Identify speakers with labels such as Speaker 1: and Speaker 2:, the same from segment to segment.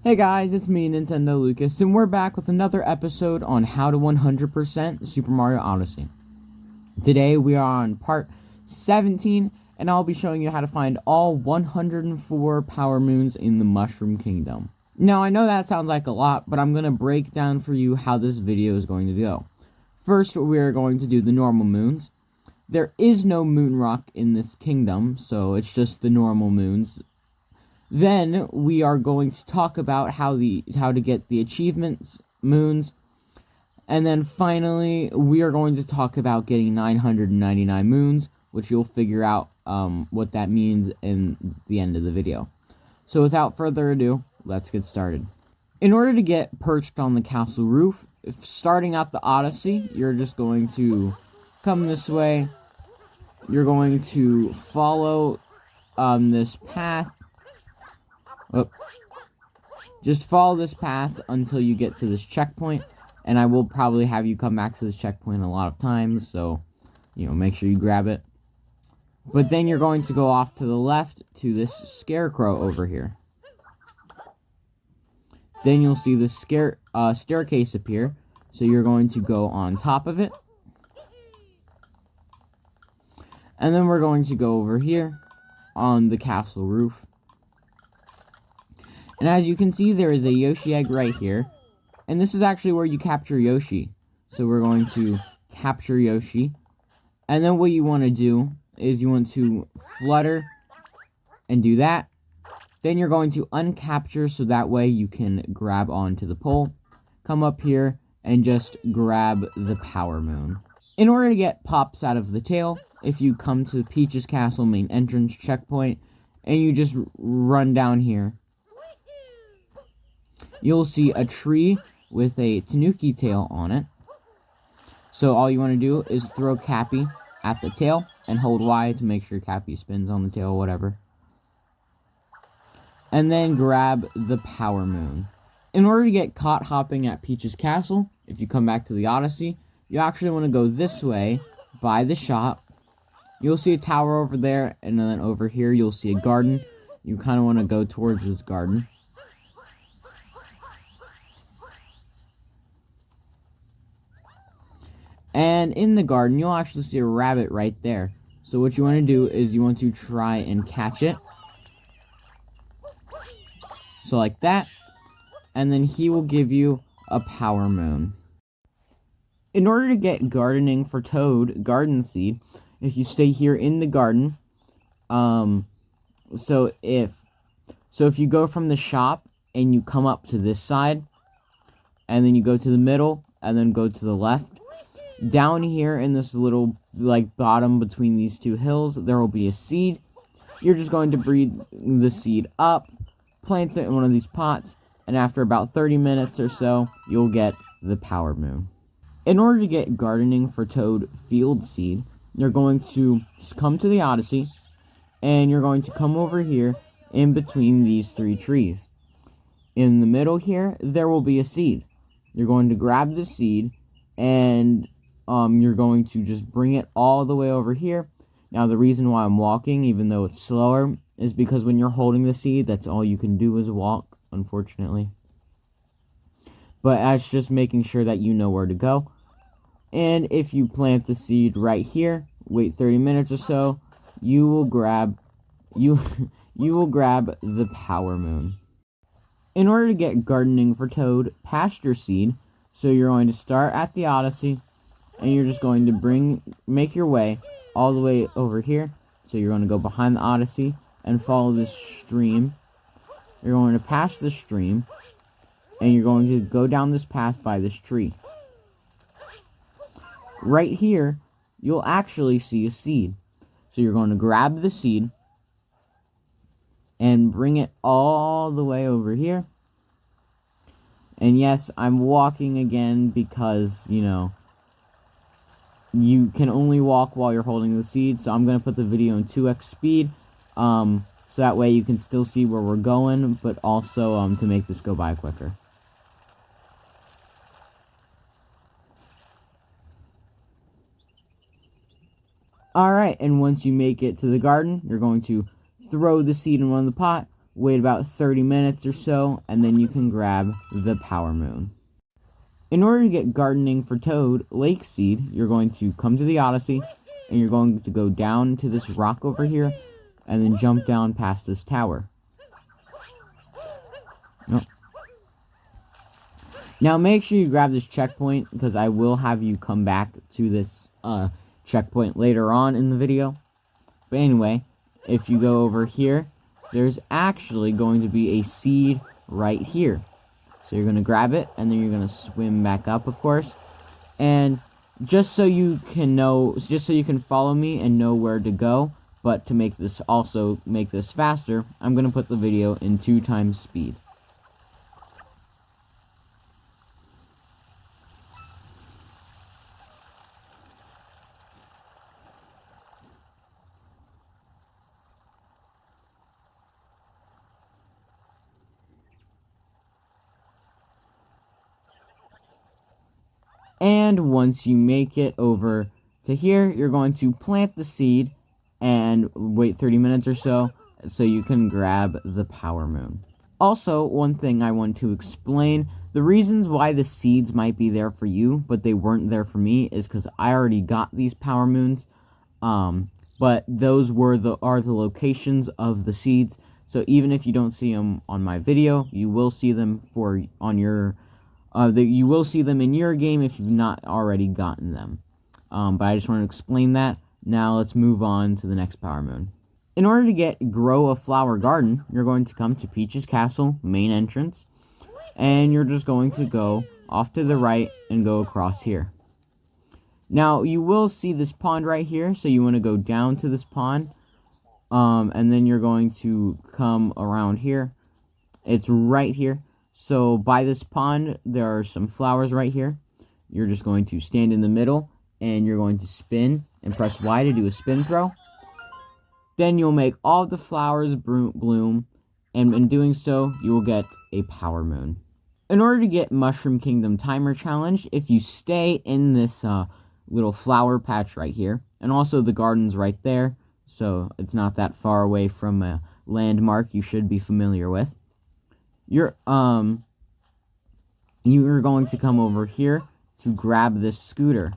Speaker 1: Hey guys, it's me, Nintendo Lucas, and we're back with another episode on how to 100% Super Mario Odyssey. Today we are on part 17, and I'll be showing you how to find all 104 Power Moons in the Mushroom Kingdom. Now, I know that sounds like a lot, but I'm going to break down for you how this video is going to go. First, we are going to do the normal moons. There is no moon rock in this kingdom, so it's just the normal moons. Then we are going to talk about how to get the achievements moons, and then finally we are going to talk about getting 999 moons, which you'll figure out what that means in the end of the video. So without further ado, let's get started. In order to get perched on the castle roof, starting out the Odyssey, you're just going to come this way. You're going to follow this path. Just follow this path until you get to this checkpoint, and I will probably have you come back to this checkpoint a lot of times, so, make sure you grab it. But then you're going to go off to the left to this scarecrow over here. Then you'll see this staircase appear, so you're going to go on top of it. And then we're going to go over here on the castle roof. And as you can see, there is a Yoshi egg right here. And this is actually where you capture Yoshi. So we're going to capture Yoshi. And then what you want to do is you want to flutter and do that. Then you're going to uncapture so that way you can grab onto the pole. Come up here and just grab the Power Moon. In order to get pops out of the tail, if you come to the Peach's Castle main entrance checkpoint and you just run down here, you'll see a tree with a tanuki tail on it. So all you want to do is throw Cappy at the tail and hold Y to make sure Cappy spins on the tail or whatever. And then grab the Power Moon. In order to get caught hopping at Peach's Castle, if you come back to the Odyssey, you actually want to go this way by the shop. You'll see a tower over there, and then over here you'll see a garden. You kind of want to go towards this garden. And in the garden, you'll actually see a rabbit right there. So what you want to do is you want to try and catch it. So like that. And then he will give you a Power Moon. In order to get gardening for Toad, garden seed, if you stay here in the garden, so if you go from the shop and you come up to this side, and then you go to the middle, and then go to the left, down here in this little, bottom between these two hills, there will be a seed. You're just going to breed the seed up, plant it in one of these pots, and after about 30 minutes or so, you'll get the Power Moon. In order to get gardening for Toad field seed, you're going to come to the Odyssey, and you're going to come over here in between these three trees. In the middle here, there will be a seed. You're going to grab the seed, and you're going to just bring it all the way over here. Now, the reason why I'm walking, even though it's slower, is because when you're holding the seed, that's all you can do is walk, unfortunately. But that's just making sure that you know where to go. And if you plant the seed right here, wait 30 minutes or so, you will grab the Power Moon. In order to get gardening for Toad, Pasture seed, so you're going to start at the Odyssey, and you're just going to make your way all the way over here. So you're going to go behind the Odyssey and follow this stream. You're going to pass the stream, and you're going to go down this path by this tree. Right here, you'll actually see a seed. So you're going to grab the seed and bring it all the way over here. And yes, I'm walking again because, you can only walk while you're holding the seed, so I'm going to put the video in 2x speed, so that way you can still see where we're going, but also to make this go by quicker. Alright, and once you make it to the garden, you're going to throw the seed in one of the pot, wait about 30 minutes or so, and then you can grab the Power Moon. In order to get gardening for Toad, Lake Seed, you're going to come to the Odyssey, and you're going to go down to this rock over here, and then jump down past this tower. Oh. Now make sure you grab this checkpoint, because I will have you come back to this checkpoint later on in the video. But anyway, if you go over here, there's actually going to be a seed right here. So you're going to grab it, and then you're going to swim back up, of course. And just so you can follow me and know where to go, but to make this faster, I'm going to put the video in 2x speed. And once you make it over to here, you're going to plant the seed and wait 30 minutes or so you can grab the Power Moon. Also, one thing I want to explain, the reasons why the seeds might be there for you, but they weren't there for me, is because I already got these Power Moons. But those are the locations of the seeds. So even if you don't see them on my video, you will see them you will see them in your game if you've not already gotten them. But I just want to explain that. Now let's move on to the next Power Moon. In order to grow a flower garden, you're going to come to Peach's Castle, main entrance. And you're just going to go off to the right and go across here. Now, you will see this pond right here, so you want to go down to this pond. And then you're going to come around here. It's right here. So by this pond, there are some flowers right here. You're just going to stand in the middle, and you're going to spin and press Y to do a spin throw. Then you'll make all the flowers bloom, and in doing so, you will get a Power Moon. In order to get Mushroom Kingdom Timer Challenge, if you stay in this little flower patch right here, and also the garden's right there, so it's not that far away from a landmark you should be familiar with. You're going to come over here to grab this scooter.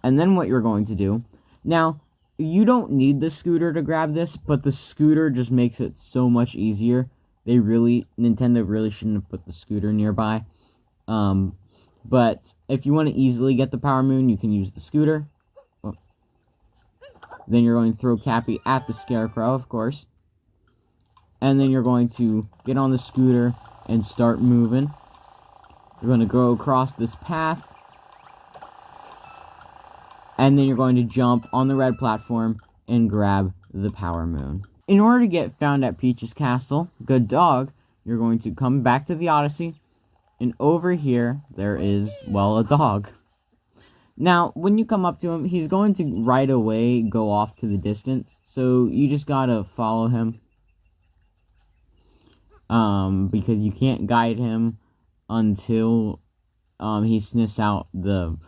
Speaker 1: And then what you're going to do, now, you don't need the scooter to grab this, but the scooter just makes it so much easier. Nintendo really shouldn't have put the scooter nearby. But if you want to easily get the Power Moon, you can use the scooter. Then you're going to throw Cappy at the Scarecrow, of course. And then you're going to get on the scooter and start moving. You're going to go across this path. And then you're going to jump on the red platform and grab the Power Moon. In order to get found at Peach's Castle, good dog, you're going to come back to the Odyssey. And over here, there is, well, a dog. Now, when you come up to him, he's going to right away go off to the distance. So you just gotta follow him. Because you can't guide him until he sniffs out the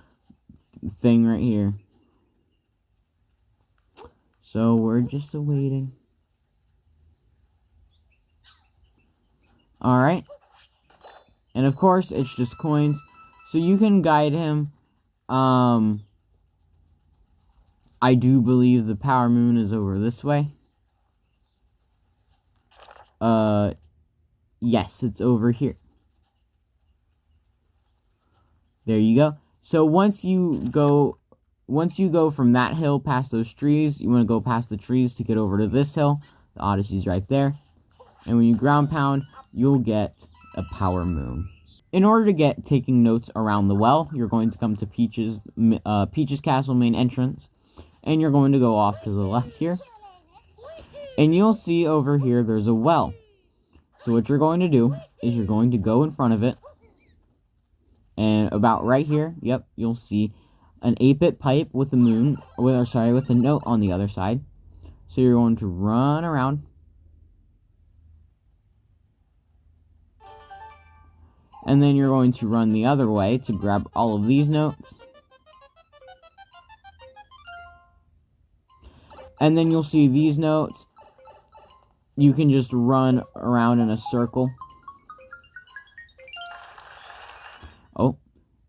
Speaker 1: thing right here. So we're just awaiting. Alright. And of course, it's just coins. So you can guide him. I do believe the Power Moon is over this way. Yes, it's over here. There you go. So once you go from that hill past those trees, you want to go past the trees to get over to this hill. The Odyssey's right there. And when you ground pound, you'll get a Power Moon. In order to get taking notes around the well, you're going to come to Peach's Castle main entrance. And you're going to go off to the left here. And you'll see over here there's a well. So what you're going to do is you're going to go in front of it. And about right here, yep, you'll see an 8-bit pipe with a with a note on the other side. So you're going to run around. And then you're going to run the other way to grab all of these notes. And then you'll see these notes. you can just run around in a circle. Oh,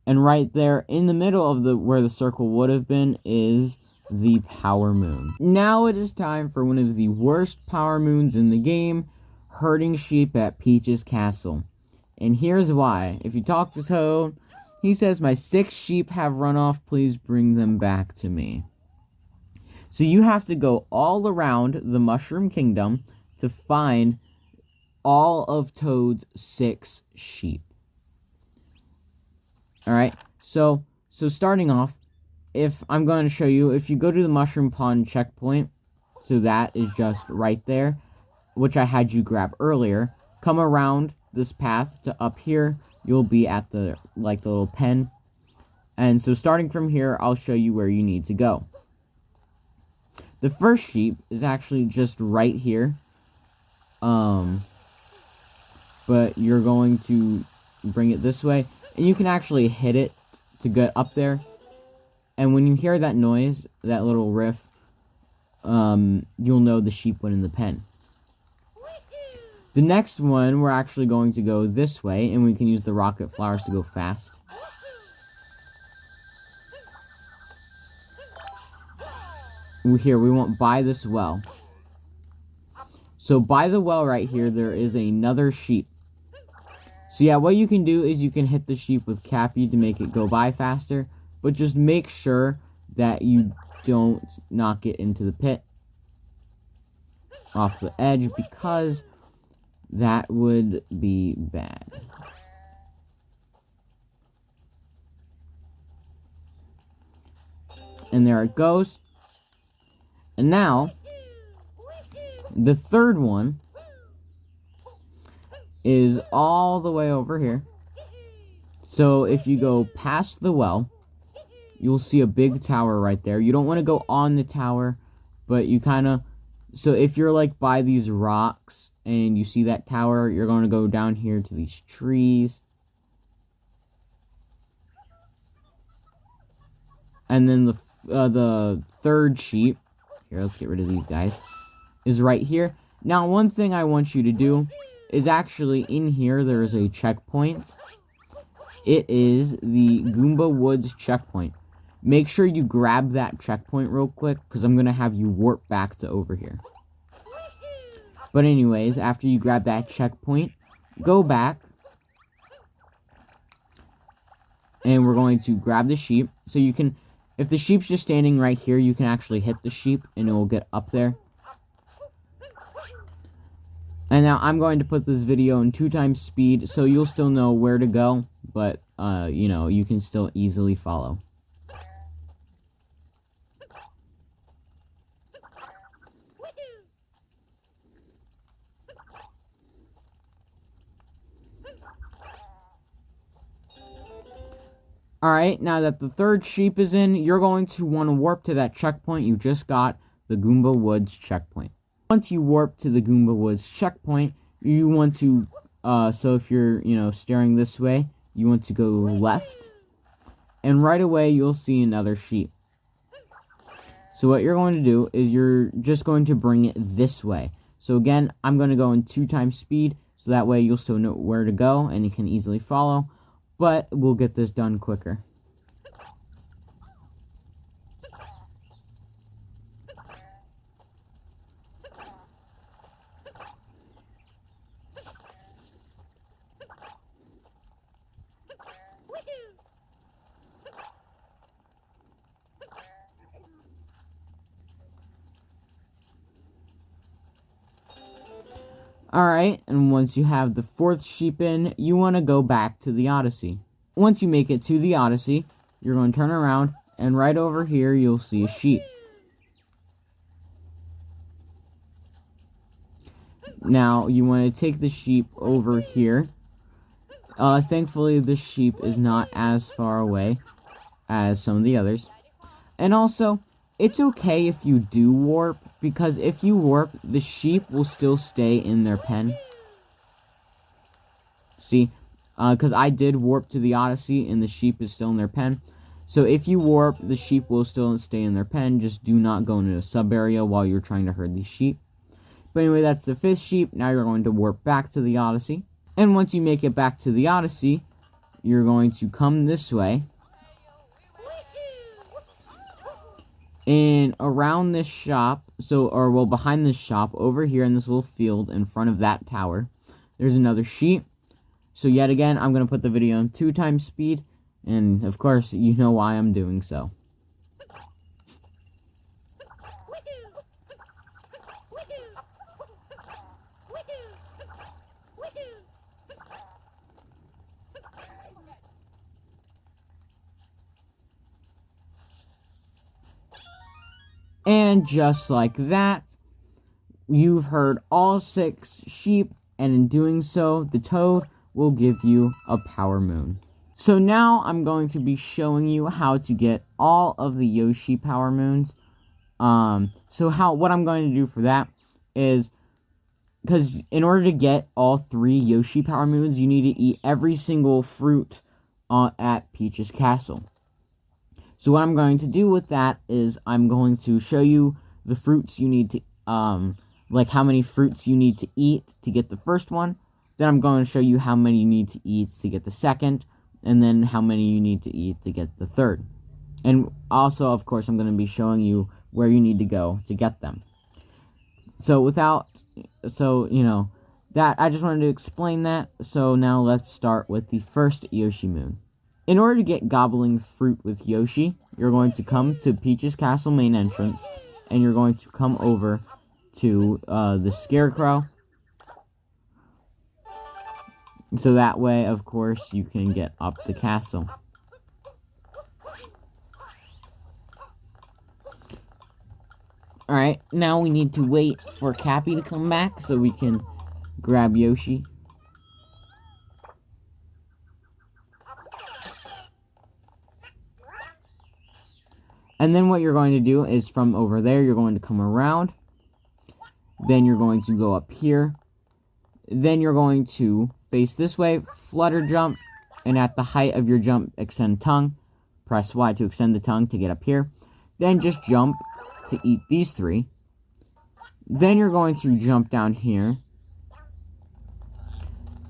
Speaker 1: and right there in the middle of where the circle would have been is the power moon. Now it is time for one of the worst power moons in the game, herding sheep at Peach's castle. And here's why. If you talk to Toad, he says, "My 6 sheep have run off, please bring them back to me." So you have to go all around the Mushroom Kingdom to find all of Toad's 6 sheep. Alright, so starting off, if I'm going to show you, if you go to the Mushroom Pond checkpoint, so that is just right there, which I had you grab earlier, come around this path to up here, you'll be at the little pen. And so starting from here, I'll show you where you need to go. The first sheep is actually just right here. But you're going to bring it this way, and you can actually hit it to get up there. And when you hear that noise, that little riff, you'll know the sheep went in the pen. The next one, we're actually going to go this way, and we can use the rocket flowers to go fast. Here, we want by this well. So by the well right here, there is another sheep. So yeah, what you can do is you can hit the sheep with Cappy to make it go by faster, but just make sure that you don't knock it into the pit off the edge, because that would be bad. And there it goes. And now, the third one is all the way over here. So if you go past the well, you'll see a big tower right there. You don't want to go on the tower, but you kind of... So if you're like by these rocks and you see that tower, you're going to go down here to these trees. And then the third sheep, here, let's get rid of these guys, is right here. Now, one thing I want you to do is actually in here, there is a checkpoint. It is the Goomba Woods checkpoint. Make sure you grab that checkpoint real quick, because I'm going to have you warp back to over here. But anyways, after you grab that checkpoint, go back. And we're going to grab the sheep. So you can, if the sheep's just standing right here, you can actually hit the sheep and it will get up there. And now I'm going to put this video in 2x speed, so you'll still know where to go, but, you know, you can still easily follow. Alright, now that the third sheep is in, you're going to want to warp to that checkpoint you just got, the Goomba Woods checkpoint. Once you warp to the Goomba Woods checkpoint, you want to, so if you're, you know, staring this way, you want to go left, and right away you'll see another sheep. So what you're going to do is you're just going to bring it this way. So again, I'm going to go in 2x speed, so that way you'll still know where to go, and you can easily follow, but we'll get this done quicker. Alright, and once you have the fourth sheep in, you want to go back to the Odyssey. Once you make it to the Odyssey, you're going to turn around, and right over here, you'll see a sheep. Now, you want to take the sheep over here. Thankfully, this sheep is not as far away as some of the others. And also, it's okay if you do warp, because if you warp, the sheep will still stay in their pen. See? Because I did warp to the Odyssey, and the sheep is still in their pen. So if you warp, the sheep will still stay in their pen. Just do not go into a sub-area while you're trying to herd these sheep. But anyway, that's the 5th sheep. Now you're going to warp back to the Odyssey. And once you make it back to the Odyssey, you're going to come this way. And around this shop, behind this shop, over here in this little field in front of that tower, there's another sheep. So yet again, I'm going to put the video on 2x speed. And of course, you know why I'm doing so. And just like that, you've heard all 6 sheep, and in doing so, the toad will give you a power moon. So now I'm going to be showing you how to get all of the Yoshi power moons. What I'm going to do for that is, because in order to get all 3 Yoshi power moons, you need to eat every single fruit at Peach's Castle. So what I'm going to do with that is I'm going to show you the fruits you need to, like how many fruits you need to eat to get the first one. Then I'm going to show you how many you need to eat to get the second, and then how many you need to eat to get the third. And also, of course, I'm going to be showing you where you need to go to get them. I just wanted to explain that. So now let's start with the first Yoshi moon. In order to get Gobbling Fruit with Yoshi, you're going to come to Peach's Castle main entrance, and you're going to come over to the Scarecrow. So that way, of course, you can get up the castle. Alright, now we need to wait for Cappy to come back so we can grab Yoshi. And then what you're going to do is from over there, you're going to come around. Then you're going to go up here. Then you're going to face this way, flutter jump, and at the height of your jump, extend tongue. Press Y to extend the tongue to get up here. Then just jump to eat these 3. Then you're going to jump down here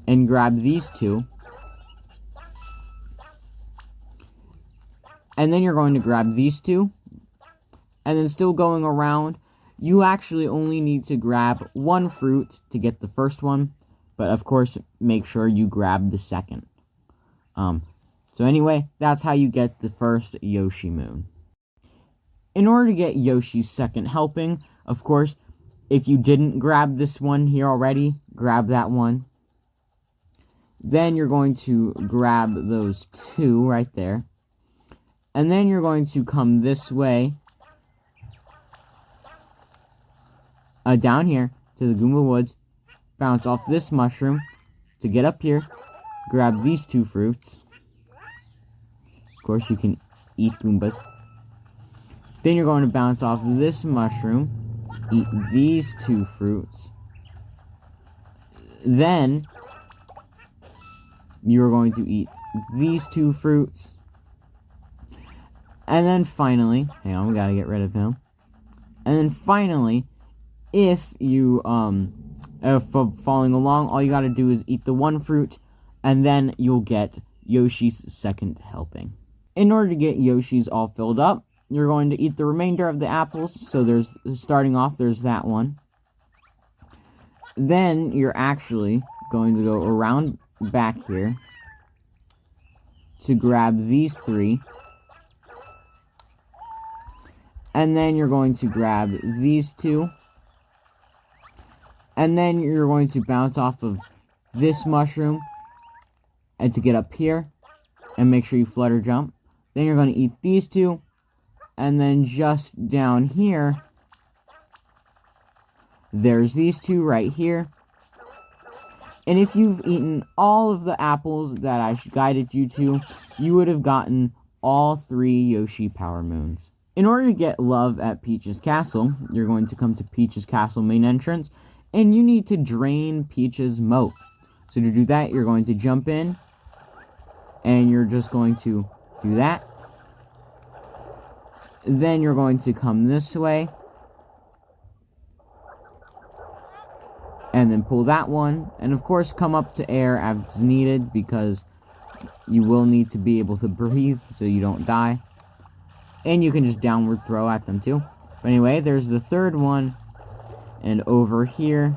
Speaker 1: and grab these 2. And then you're going to grab these 2. And then still going around, you actually only need to grab 1 fruit to get the first one. But of course, make sure you grab the second. So anyway, that's how you get the first Yoshi moon. In order to get Yoshi's second helping, of course, if you didn't grab this one here already, grab that one. Then you're going to grab those 2 right there. And then you're going to come this way, down here, to the Goomba Woods, bounce off this mushroom, to get up here, grab these 2 fruits. Of course, you can eat Goombas. Then you're going to bounce off this mushroom, to eat these 2 fruits. Then, you're going to eat these 2 fruits. And then finally, hang on, we gotta get rid of him. And then finally, if you, following along, all you gotta do is eat the 1 fruit, and then you'll get Yoshi's second helping. In order to get Yoshi's all filled up, you're going to eat the remainder of the apples. So starting off, there's that one. Then you're actually going to go around back here to grab these 3. And then you're going to grab these 2. And then you're going to bounce off of this mushroom and to get up here. And make sure you flutter jump. Then you're going to eat these 2. And then just down here, there's these 2 right here. And if you've eaten all of the apples that I guided you to, you would have gotten all 3 Yoshi Power Moons. In order to get love at Peach's Castle, you're going to come to Peach's Castle main entrance, and you need to drain Peach's moat. So to do that, you're going to jump in, and you're just going to do that. Then you're going to come this way, pull that one, and of course come up to air as needed, because you will need to be able to breathe so you don't die. And you can just downward throw at them too. But anyway, there's the third one, and over here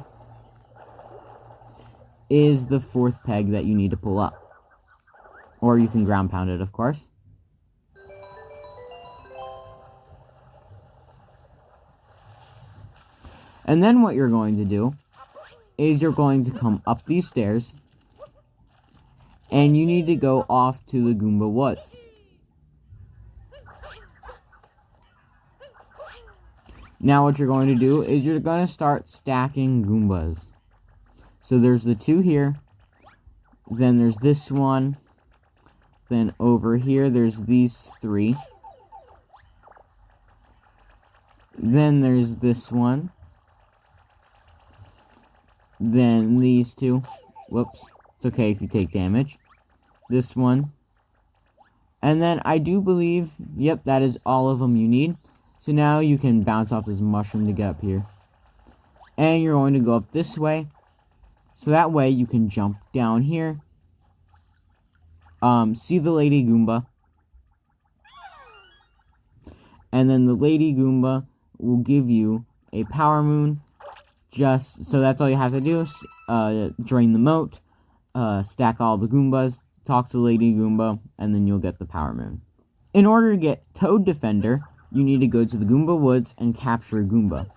Speaker 1: is the fourth peg that you need to pull up. Or you can ground pound it, of course. And then what you're going to do is you're going to come up these stairs, and you need to go off to the Goomba Woods. Now what you're going to do is you're going to start stacking Goombas. So there's the 2 here, then there's this one, then over here there's these 3, then there's this one, then these 2, whoops, it's okay if you take damage, this one, and then I do believe, yep, that is all of them you need. So now you can bounce off this mushroom to get up here. And you're going to go up this way. So that way you can jump down here. See the Lady Goomba. And then the Lady Goomba will give you a Power Moon. So that's all you have to do. Drain the moat. Stack all the Goombas. Talk to Lady Goomba. And then you'll get the Power Moon. In order to get Toad Defender, you need to go to the Goomba Woods and capture a Goomba.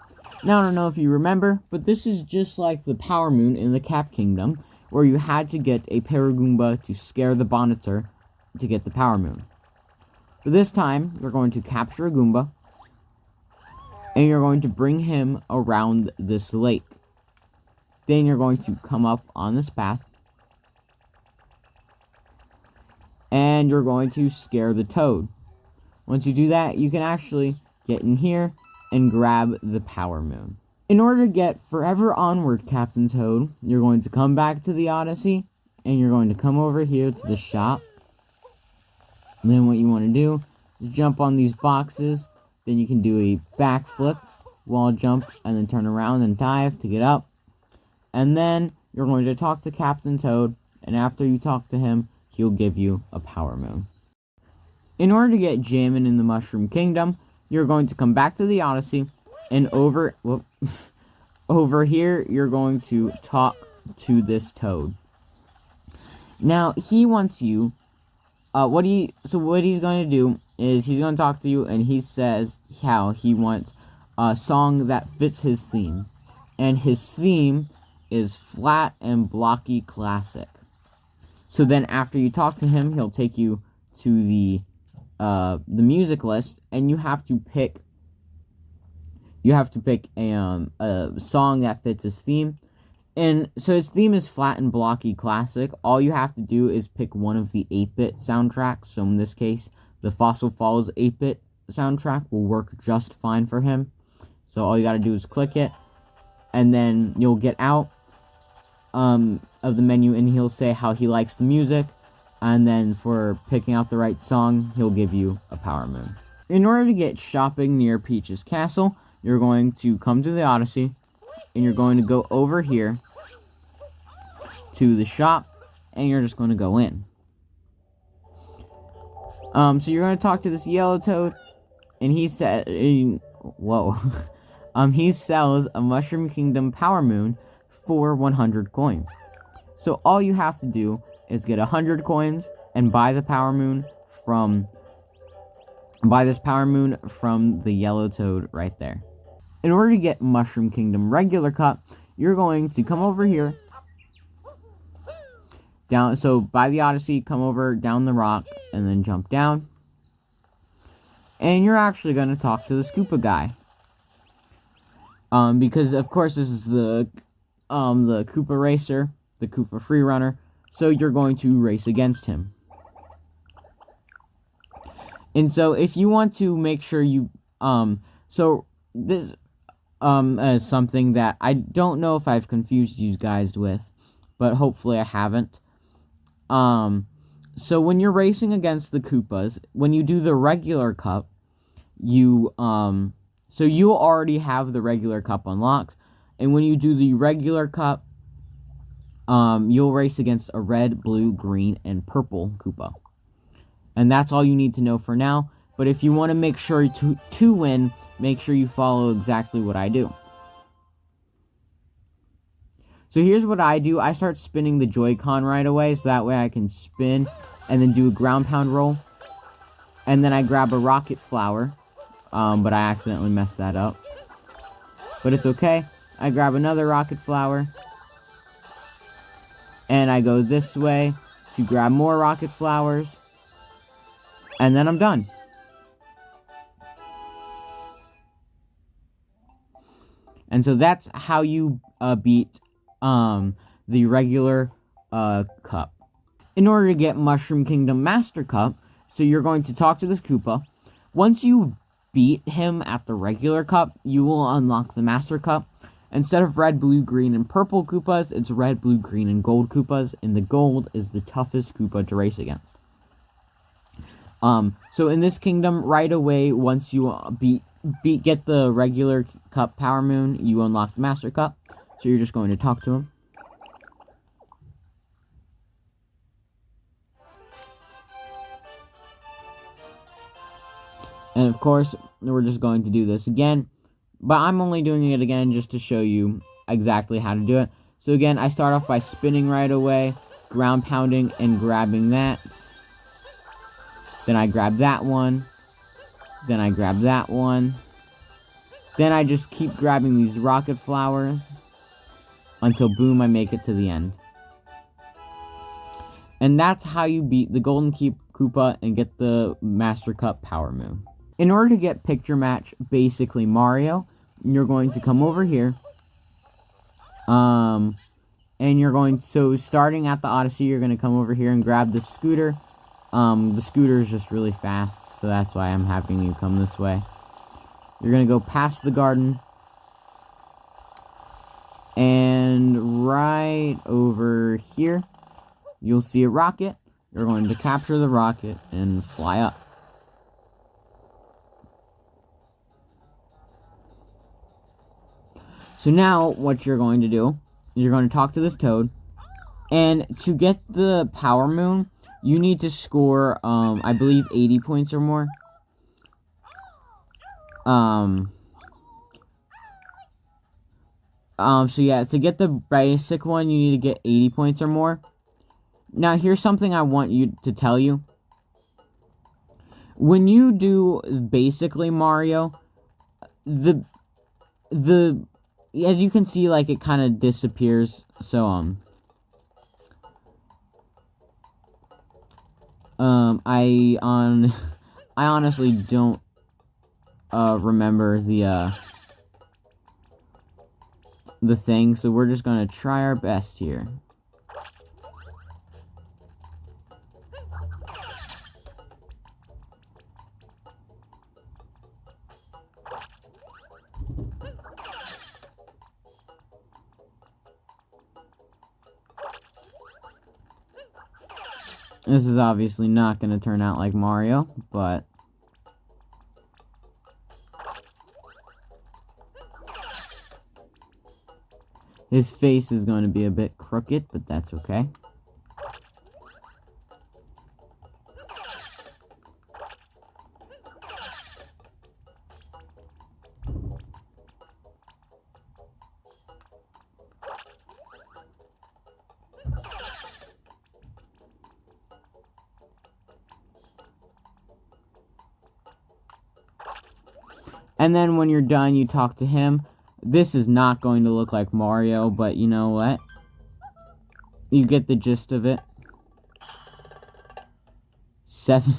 Speaker 1: Now, I don't know if you remember, but this is just like the Power Moon in the Cap Kingdom, where you had to get a Paragoomba to scare the Bonneter to get the Power Moon. But this time, you're going to capture a Goomba, and you're going to bring him around this lake. Then you're going to come up on this path, and you're going to scare the Toad. Once you do that, you can actually get in here and grab the Power Moon. In order to get Forever Onward, Captain Toad, you're going to come back to the Odyssey, and you're going to come over here to the shop. And then what you want to do is jump on these boxes, then you can do a backflip, wall jump, and then turn around and dive to get up. And then you're going to talk to Captain Toad, and after you talk to him, he'll give you a Power Moon. In order to get Jammin in the Mushroom Kingdom, you're going to come back to the Odyssey, and over here, you're going to talk to this Toad. Now, he wants you, what he's going to do is he's going to talk to you, and he says how he wants a song that fits his theme. And his theme is flat and blocky classic. So then after you talk to him, he'll take you to the music list, and you have to pick a song that fits his theme. And so his theme is flat and blocky classic. All you have to do is pick one of the 8-bit soundtracks. So in this case, the Fossil Falls 8-bit soundtrack will work just fine for him. So all you gotta do is click it, and then you'll get out of the menu, and he'll say how he likes the music. And then for picking out the right song, he'll give you a Power Moon. In order to get shopping near Peach's Castle, you're going to come to the Odyssey, and you're going to go over here to the shop, and you're just going to go in. So you're going to talk to this yellow Toad, and he said, whoa, he sells a Mushroom Kingdom Power Moon for 100 coins. So all you have to do is get 100 coins and buy the Power Moon from this Power Moon from the yellow Toad right there. In order to get Mushroom Kingdom Regular Cup, you're going to come over here down. So by the Odyssey, come over down the rock and then jump down. And you're actually going to talk to the Scoopa guy. Because of course this is the Koopa Racer, the Koopa Freerunner. So you're going to race against him. And so if you want to make sure you, so this, is something that I don't know if I've confused you guys with, but hopefully I haven't. So when you're racing against the Koopas, when you do the regular cup, so you already have the regular cup unlocked, and when you do the regular cup, you'll race against a red, blue, green, and purple Koopa. And that's all you need to know for now. But if you want to make sure to win, make sure you follow exactly what I do. So here's what I do. I start spinning the Joy-Con right away, so that way I can spin and then do a ground pound roll. And then I grab a rocket flower, but I accidentally messed that up. But it's okay. I grab another rocket flower, and I go this way to grab more rocket flowers, and then I'm done. And so that's how you beat the regular cup. In order to get Mushroom Kingdom Master Cup, so you're going to talk to this Koopa. Once you beat him at the regular cup, you will unlock the Master Cup. Instead of red, blue, green, and purple Koopas, it's red, blue, green, and gold Koopas, and the gold is the toughest Koopa to race against. So in this kingdom, right away, once you get the regular cup Power Moon, you unlock the Master Cup. So you're just going to talk to him. And of course, we're just going to do this again. But I'm only doing it again just to show you exactly how to do it. So again, I start off by spinning right away, ground pounding, and grabbing that. Then I grab that one. Then I grab that one. Then I just keep grabbing these rocket flowers until, boom, I make it to the end. And that's how you beat the Golden Koopa and get the Master Cup Power Moon. In order to get Picture Match Basically Mario, you're going to come over here. And you're going to, so starting at the Odyssey, you're going to come over here and grab the scooter. The scooter is just really fast, so that's why I'm having you come this way. You're going to go past the garden. And right over here, you'll see a rocket. You're going to capture the rocket and fly up. So now, what you're going to do, is you're going to talk to this Toad. And to get the Power Moon, you need to score, I believe, 80 points or more. So yeah, to get the basic one, you need to get 80 points or more. Now, here's something I want you to tell you. When you do Basically Mario, as you can see, like, it kind of disappears. So, I honestly don't, remember the thing, so we're just gonna try our best here. This is obviously not going to turn out like Mario, but his face is going to be a bit crooked, but that's okay. And then when you're done, you talk to him. This is not going to look like Mario, but you know what? You get the gist of it. 7.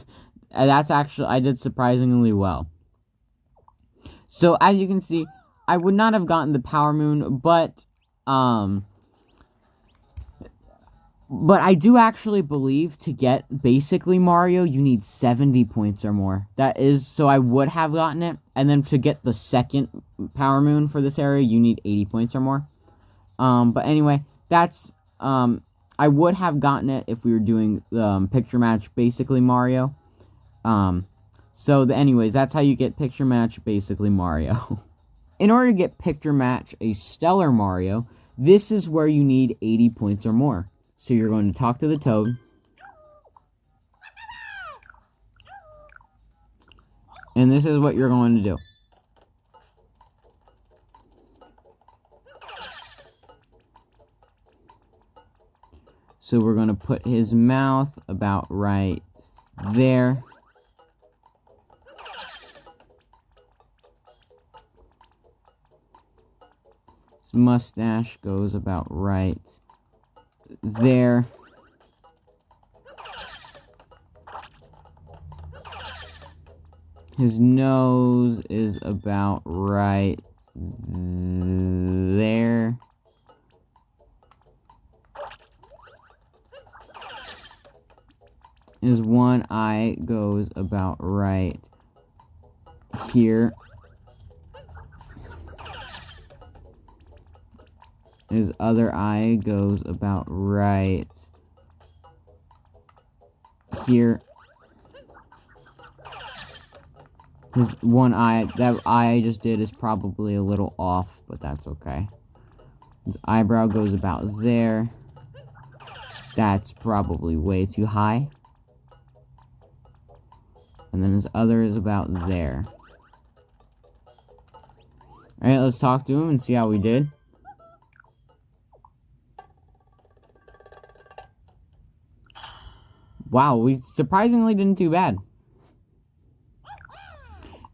Speaker 1: That's actually, I did surprisingly well. So as you can see, I would not have gotten the Power Moon, but I do actually believe to get Basically Mario, you need 70 points or more. That is, so I would have gotten it. And then to get the second Power Moon for this area, you need 80 points or more. But anyway, that's, I would have gotten it if we were doing Picture Match Basically Mario. Anyways, that's how you get Picture Match Basically Mario. In order to get Picture Match a Stellar Mario, This is where you need 80 points or more. So you're going to talk to the toad. And this is what you're going to do. So we're going to put his mouth about right there. His mustache goes about right there. His nose is about right there. His one eye goes about right here. His other eye goes about right here. His one eye, that eye I just did is probably a little off, but that's okay. His eyebrow goes about there. That's probably way too high. And then his other is about there. Alright, let's talk to him and see how we did. Wow, we surprisingly didn't do bad.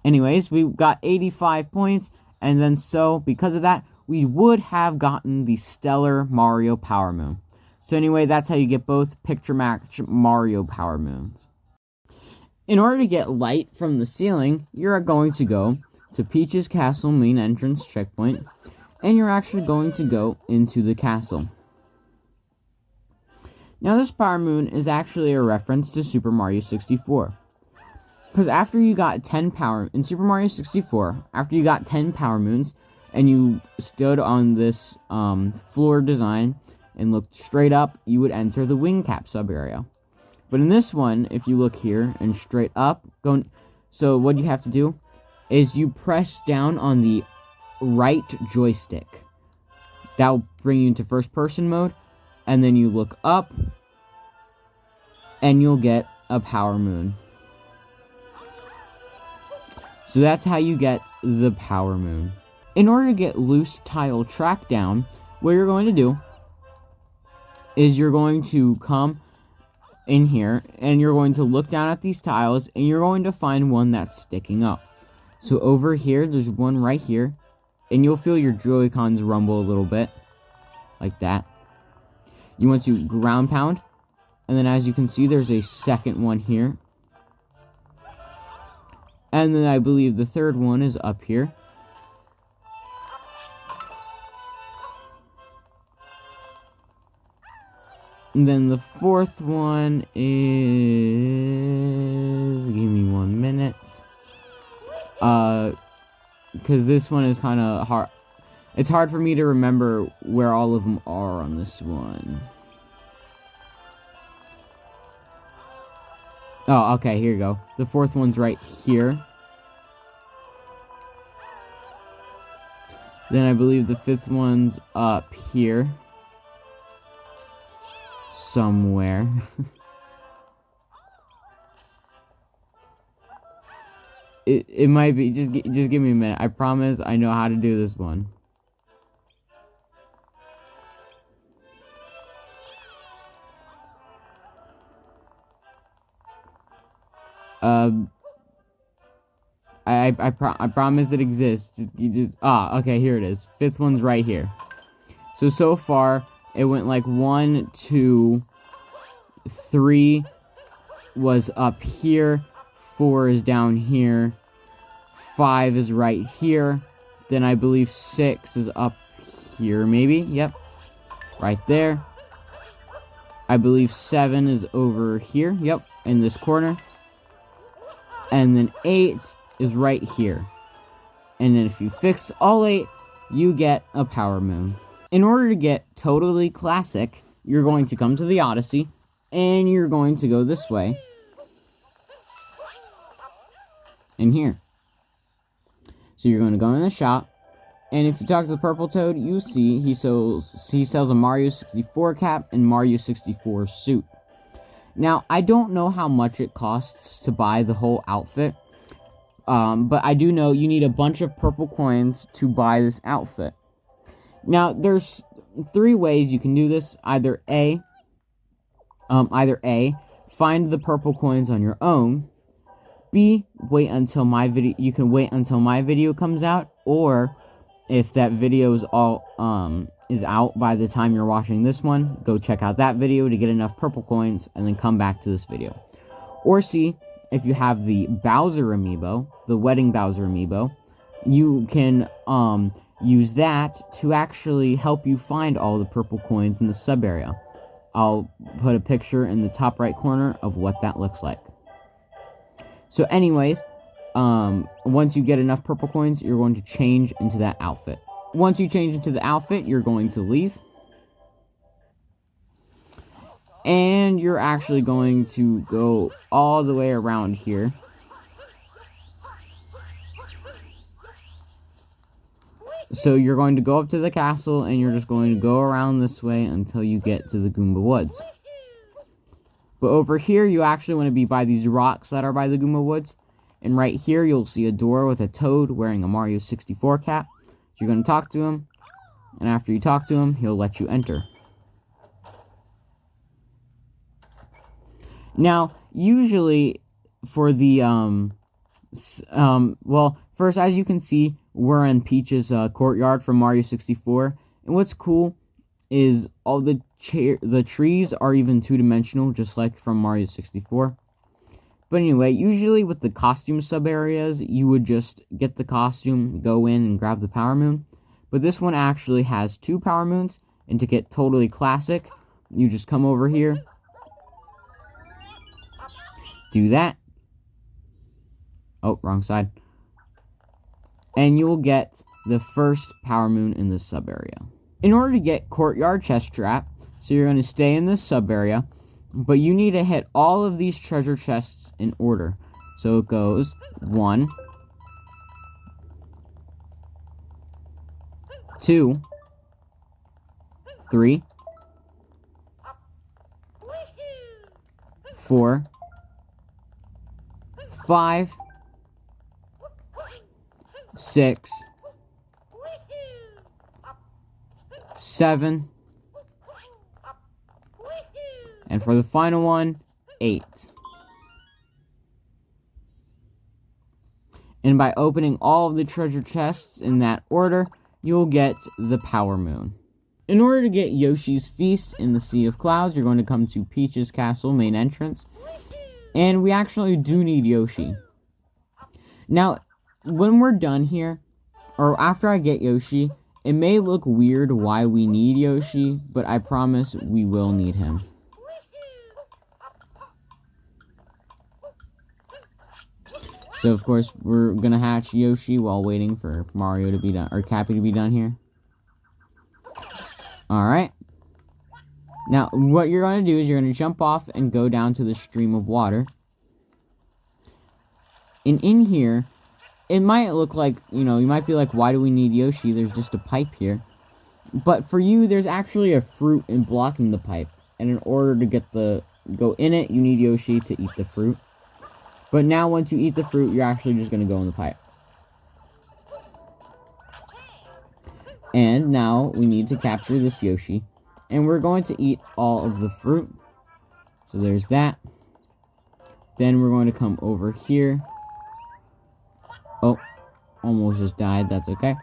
Speaker 1: Anyways, we got 85 points, and then so, because of that, we would have gotten the Stellar Mario Power Moon. So anyway, that's how you get both Picture Match Mario Power Moons. In order to get light from the ceiling, you're going to go to Peach's Castle main entrance checkpoint, and you're actually going to go into the castle. Now this Power Moon is actually a reference to Super Mario 64. Because after you got 10 power... In Super Mario 64, after you got 10 Power Moons, and you stood on this floor design and looked straight up, you would enter the wing cap sub-area. But in this one, if you look here and straight up, so what you have to do is you press down on the right joystick. That will bring you into first-person mode, and then you look up, and you'll get a Power Moon. So that's how you get the Power Moon. In order to get Loose-Tile Trackdown, what you're going to do is you're going to come in here, and you're going to look down at these tiles, and you're going to find one that's sticking up. So over here, there's one right here, and you'll feel your Joy-Cons rumble a little bit, like that. You want to ground pound, and then as you can see, there's a second one here. And then I believe the third one is up here. And then the fourth one is... Give me 1 minute. Because this one is kind of hard. It's hard for me to remember where all of them are on this one. Oh, okay, here you go. The fourth one's right here. Then I believe the fifth one's up here. Somewhere. It might be, just give me a minute. I promise I know how to do this one. I promise it exists. Okay, here it is. Fifth one's right here. So far, it went like 1, 2, 3 was up here. 4 is down here. 5 is right here. Then I believe 6 is up here, maybe. Yep. Right there. I believe 7 is over here. Yep, in this corner. And then 8 is right here. And then if you fix all 8, you get a Power Moon. In order to get totally classic, you're going to come to the Odyssey, and you're going to go this way. In here. So you're going to go in the shop, And if you talk to the purple toad, you see he sells a Mario 64 cap and Mario 64 suit. Now, I don't know how much it costs to buy the whole outfit, but I do know you need a bunch of purple coins to buy this outfit. Now, there's 3 ways you can do this. Either A, find the purple coins on your own. B, wait until my video. You can wait until my video comes out, or if that video is out by the time you're watching this one, go check out that video to get enough purple coins, and then come back to this video. Or C, if you have the Bowser amiibo, the Wedding Bowser amiibo, you can use that to actually help you find all the purple coins in the sub area. I'll put a picture in the top right corner of what that looks like. So anyways, once you get enough purple coins, you're going to change into that outfit. Once you change into the outfit, you're going to leave. And you're actually going to go all the way around here. So you're going to go up to the castle, and you're just going to go around this way until you get to the Goomba Woods. But over here, you actually want to be by these rocks that are by the Goomba Woods. And right here, you'll see a door with a toad wearing a Mario 64 cap. So you're going to talk to him. And after you talk to him, he'll let you enter. Now, usually for the, well, first, as you can see, we're in Peach's courtyard from Mario 64. And what's cool is all the trees are even two-dimensional, just like from Mario 64. But anyway, usually with the costume sub-areas, you would just get the costume, go in, and grab the Power Moon. But this one actually has 2 Power Moons, and to get totally classic, you just come over here, do that. Oh, wrong side. And you'll get the first Power Moon in this sub-area. In order to get Courtyard Chest Trap, so you're going to stay in this sub-area, but you need to hit all of these treasure chests in order. So it goes 1, 2, 3, 4, 5, 6, 7, and for the final one, 8. And by opening all of the treasure chests in that order, you'll get the Power Moon. In order to get Yoshi's Feast in the Sea of Clouds, you're going to come to Peach's Castle main entrance. And we actually do need Yoshi. Now, when we're done here, or after I get Yoshi, it may look weird why we need Yoshi, but I promise we will need him. So, of course, we're going to hatch Yoshi while waiting for Mario to be done, or Cappy to be done here. Alright. Now, what you're going to do is you're going to jump off and go down to the stream of water. And in here, it might look like, you know, you might be like, why do we need Yoshi? There's just a pipe here. But for you, there's actually a fruit in blocking the pipe. And in order to go in it, you need Yoshi to eat the fruit. But now, once you eat the fruit, you're actually just going to go in the pipe. And now, we need to capture this Yoshi. And we're going to eat all of the fruit. So there's that. Then we're going to come over here. Oh, almost just died. That's okay.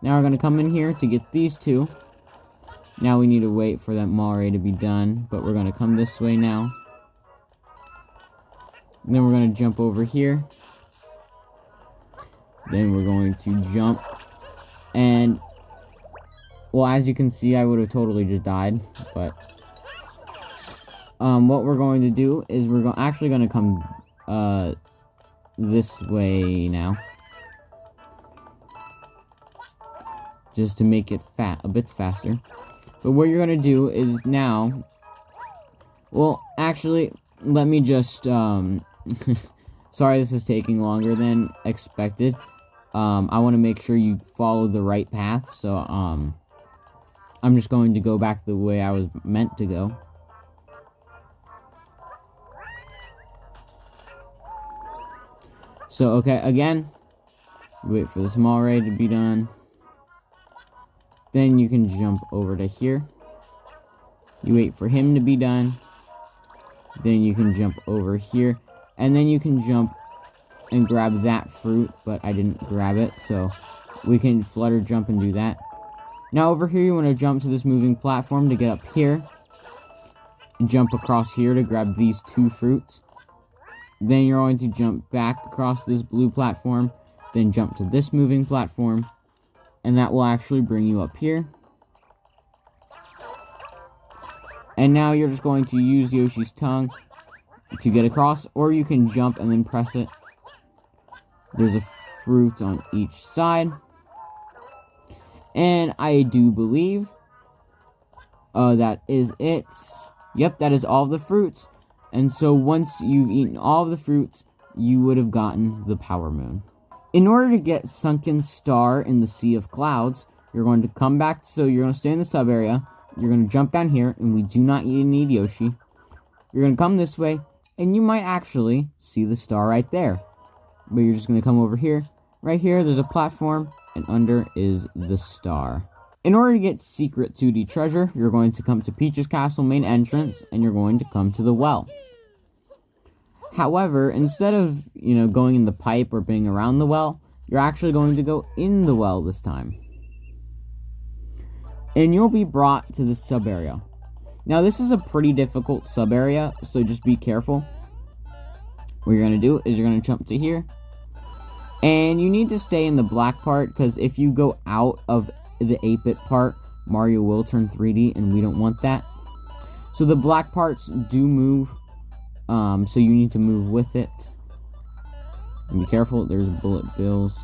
Speaker 1: Now we're going to come in here to get these 2. Now we need to wait for that Mario to be done. But we're going to come this way now. And then we're going to jump over here. Then we're going to jump. And, well, as you can see, I would have totally just died. But, what we're going to do is we're actually going to come, this way now. Just to make it a bit faster. But what you're going to do is now... Well, actually, let me just, sorry this is taking longer than expected. I want to make sure you follow the right path, so, I'm just going to go back the way I was meant to go. So, okay, again, wait for the small raid to be done. Then you can jump over to here. You wait for him to be done. Then you can jump over here. And then you can jump and grab that fruit, but I didn't grab it, so we can flutter jump and do that. Now over here, you want to jump to this moving platform to get up here. Jump across here to grab these 2 fruits. Then you're going to jump back across this blue platform, then jump to this moving platform, and that will actually bring you up here. And now you're just going to use Yoshi's tongue to get across, or you can jump and then press it. There's a fruit on each side. And I do believe that is it. Yep, that is all of the fruits. And so once you've eaten all of the fruits, you would have gotten the Power Moon. In order to get Sunken Star in the Sea of Clouds, you're going to come back, so you're going to stay in the sub area. You're going to jump down here, and we do not need Yoshi. You're going to come this way, and you might actually see the star right there. But you're just going to come over here. Right here, there's a platform, and under is the star. In order to get secret 2D treasure, you're going to come to Peach's Castle main entrance, and you're going to come to the well. However, instead of, going in the pipe or being around the well, you're actually going to go in the well this time. And you'll be brought to the sub area. Now, this is a pretty difficult sub area, so just be careful. What you're going to do is you're going to jump to here. And you need to stay in the black part, because if you go out of the 8-bit part, Mario will turn 3D, and we don't want that. So the black parts do move, so you need to move with it. And be careful, there's bullet bills.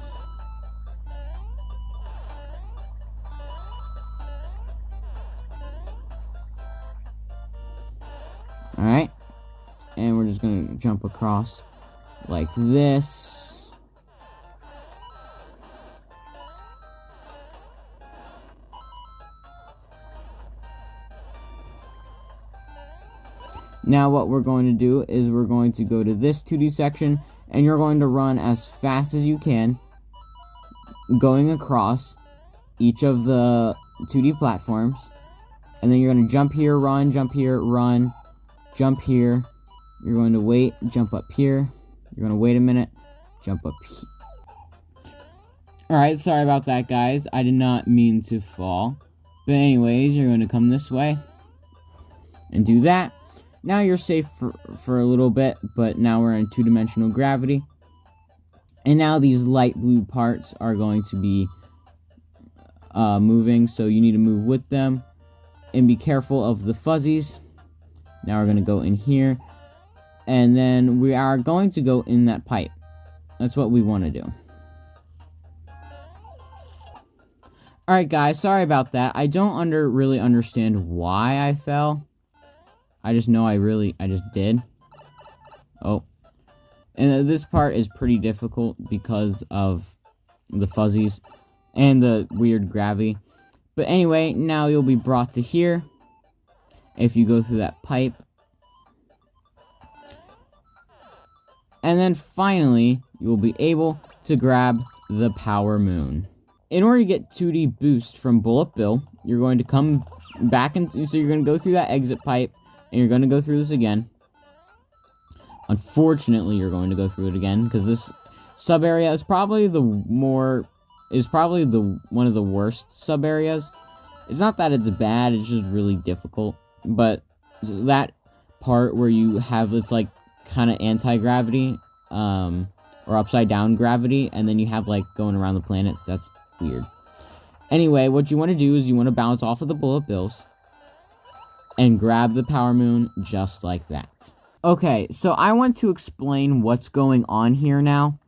Speaker 1: Alright, and we're just going to jump across like this. Now what we're going to do is we're going to go to this 2D section, and you're going to run as fast as you can, going across each of the 2D platforms, and then you're going to jump here, run, jump here, run, jump here, you're going to wait, jump up here, you're going to wait a minute, jump up here. Alright, sorry about that, guys. I did not mean to fall. But anyways, you're going to come this way and do that. Now you're safe for a little bit, but now we're in 2-dimensional gravity. And now these light blue parts are going to be moving, so you need to move with them. And be careful of the fuzzies. Now we're going to go in here. And then we are going to go in that pipe. That's what we want to do. Alright guys, sorry about that. I don't really understand why I fell. I just know I just did. Oh. And this part is pretty difficult because of the fuzzies and the weird gravity. But anyway, now you'll be brought to here if you go through that pipe. And then finally, you'll be able to grab the Power Moon. In order to get 2D boost from Blowup Bill, you're going to come back, so you're going to go through that exit pipe. And you're going to go through this again. Unfortunately, you're going to go through it again, because this sub area is probably one of the worst sub areas. It's not that it's bad, it's just really difficult. But that part where you have it's like kind of anti-gravity, or upside down gravity, and then you have like going around the planets, that's weird. Anyway, what you want to do is you want to bounce off of the bullet bills and grab the Power Moon just like that. Okay, so I want to explain what's going on here now.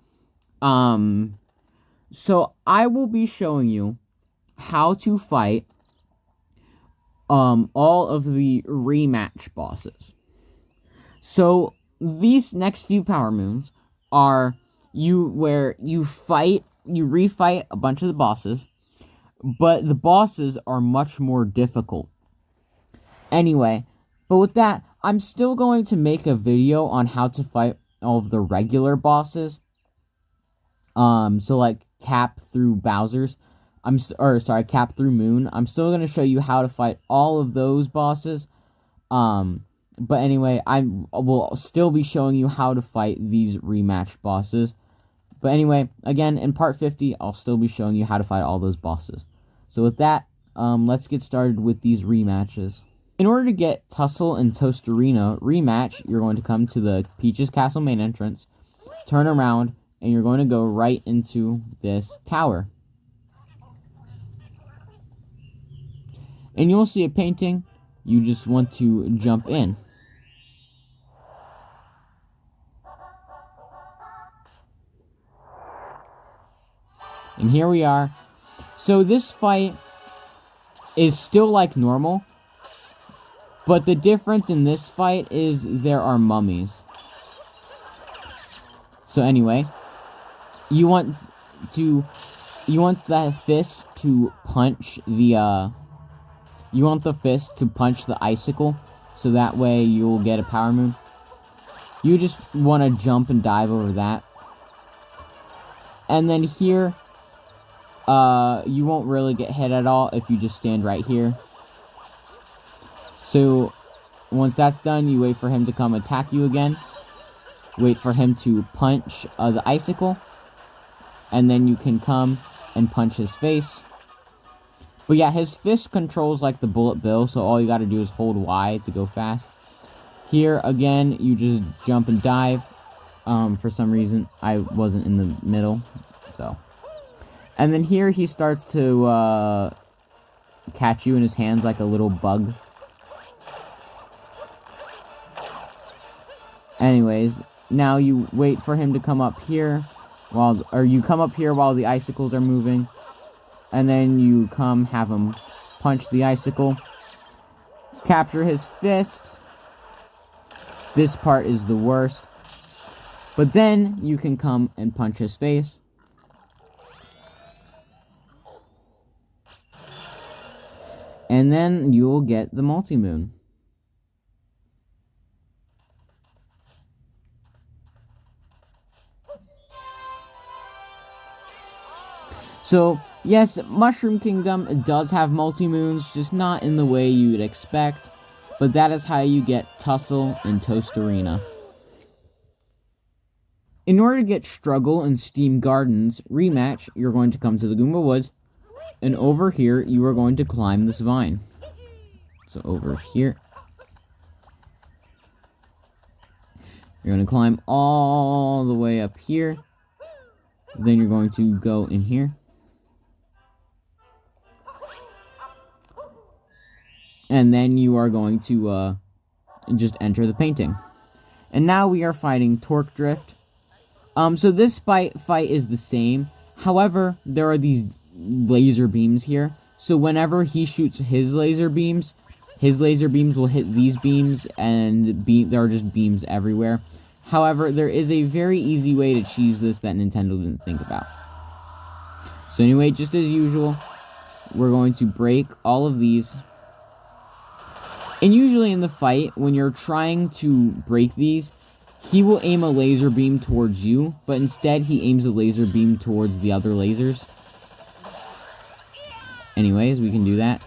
Speaker 1: So I will be showing you how to fight all of the rematch bosses. So these next few Power Moons are where you fight you refight a bunch of the bosses, but the bosses are much more difficult. Anyway, but with that, I'm still going to make a video on how to fight all of the regular bosses. So like Cap through Bowser's. Cap through Moon. I'm still going to show you how to fight all of those bosses. But anyway, I will still be showing you how to fight these rematch bosses. But anyway, again, in part 50, I'll still be showing you how to fight all those bosses. So with that, let's get started with these rematches. In order to get Tussle and Tostarena rematch, you're going to come to the Peach's Castle main entrance, turn around, and you're going to go right into this tower. And you'll see a painting. You just want to jump in. And here we are. So this fight is still like normal, but the difference in this fight is there are mummies. So anyway, you want that fist to punch the icicle, so that way you'll get a power move. You just want to jump and dive over that. And then here, you won't really get hit at all if you just stand right here. So, once that's done, you wait for him to come attack you again. Wait for him to punch the icicle. And then you can come and punch his face. But yeah, his fist controls like the bullet bill, so all you gotta do is hold Y to go fast. Here, again, you just jump and dive. For some reason, I wasn't in the middle, so. And then here, he starts to catch you in his hands like a little bug. Anyways, now you wait for him to come up here, you come up here while the icicles are moving. And then you come, have him punch the icicle. Capture his fist. This part is the worst. But then you can come and punch his face. And then you'll get the multi-moon. So, yes, Mushroom Kingdom does have multi-moons, just not in the way you'd expect, but that is how you get Tussle and Tostarena. In order to get Struggle and Steam Gardens rematch, you're going to come to the Goomba Woods, and over here, you are going to climb this vine. So, over here. You're going to climb all the way up here. Then you're going to go in here. And then you are going to just enter the painting. And now we are fighting Torque Drift. So this fight is the same. However, there are these laser beams here. So whenever he shoots his laser beams will hit these beams, and there are just beams everywhere. However, there is a very easy way to cheese this that Nintendo didn't think about. So anyway, just as usual, we're going to break all of these. And usually in the fight, when you're trying to break these, he will aim a laser beam towards you, but instead he aims a laser beam towards the other lasers. Anyways, we can do that.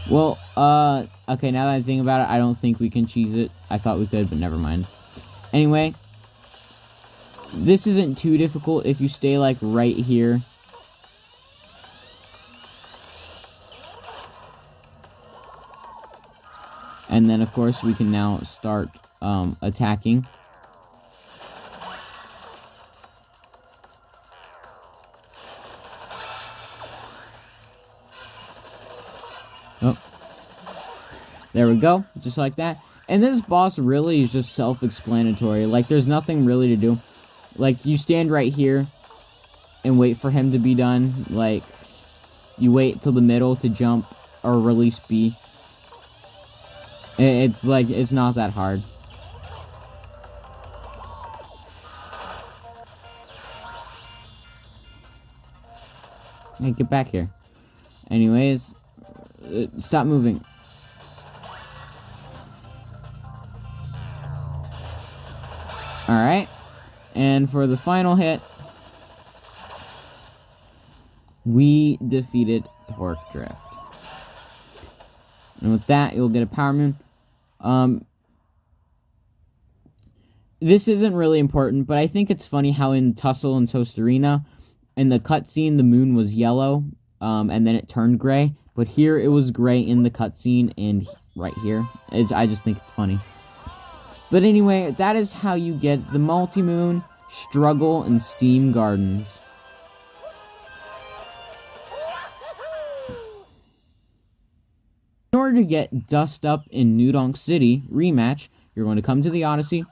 Speaker 1: Well, okay, now that I think about it, I don't think we can cheese it. I thought we could, but never mind. Anyway, this isn't too difficult if you stay, like, right here. And then, of course, we can now start attacking. Oh. There we go. Just like that. And this boss really is just self-explanatory. Like, there's nothing really to do. Like, you stand right here and wait for him to be done. Like, you wait till the middle to jump or release B. It's like, it's not that hard. Hey, get back here. Anyways, stop moving. Alright. And for the final hit, we defeated Torque Drift. And with that, you'll get a Power Moon. This isn't really important, but I think it's funny how in Tussle and Tostarena, in the cutscene, the moon was yellow, and then it turned gray. But here, it was gray in the cutscene, and right here. I just think it's funny. But anyway, that is how you get the Multi-Moon, Struggle, and Steam Gardens. In order to get Dust Up in New Donk City, Rematch, you're going to come to the Odyssey,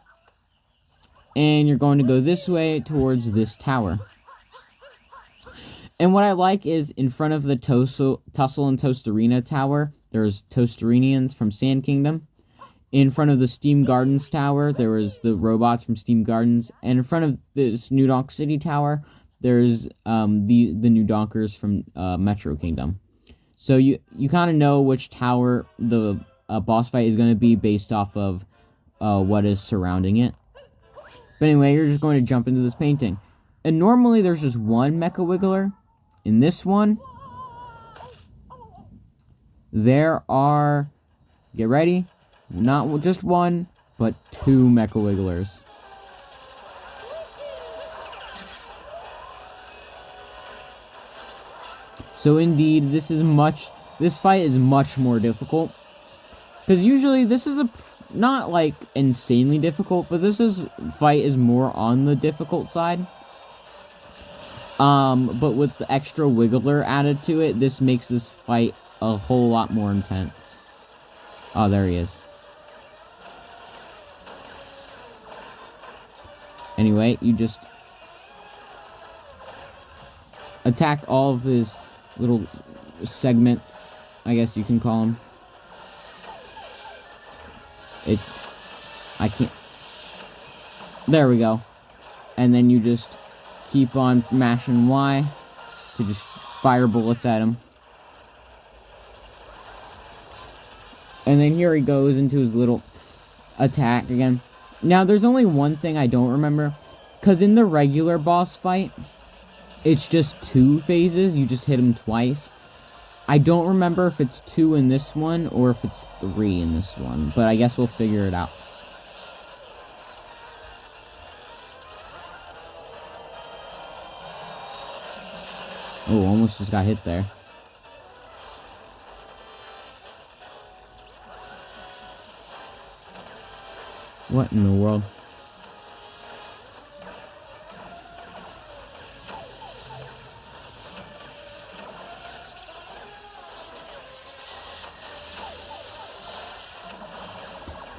Speaker 1: and you're going to go this way towards this tower. And what I like is, in front of the Tussle and Tostarena tower, there's Tostarenians from Sand Kingdom. In front of the Steam Gardens tower, there was the robots from Steam Gardens. And in front of this New Donk City tower, there's the New Donkers from Metro Kingdom. So you kind of know which tower the boss fight is going to be based off of what is surrounding it. But anyway, you're just going to jump into this painting. And normally there's just one Mecha Wiggler. In this one, there are, get ready, not just one, but 2 Mecha Wigglers. So indeed, this fight is much more difficult. Because usually this is not like insanely difficult, but this fight is more on the difficult side. But with the extra Wiggler added to it, this makes this fight a whole lot more intense. Oh, there he is. Anyway, you just attack all of his little segments, I guess you can call them. I can't. There we go. And then you just keep on mashing Y to just fire bullets at him. And then here he goes into his little attack again. Now, there's only one thing I don't remember. Because in the regular boss fight, it's just 2 phases. You just hit him twice. I don't remember if it's 2 in this one or if it's 3 in this one. But I guess we'll figure it out. Oh, almost just got hit there. What in the world?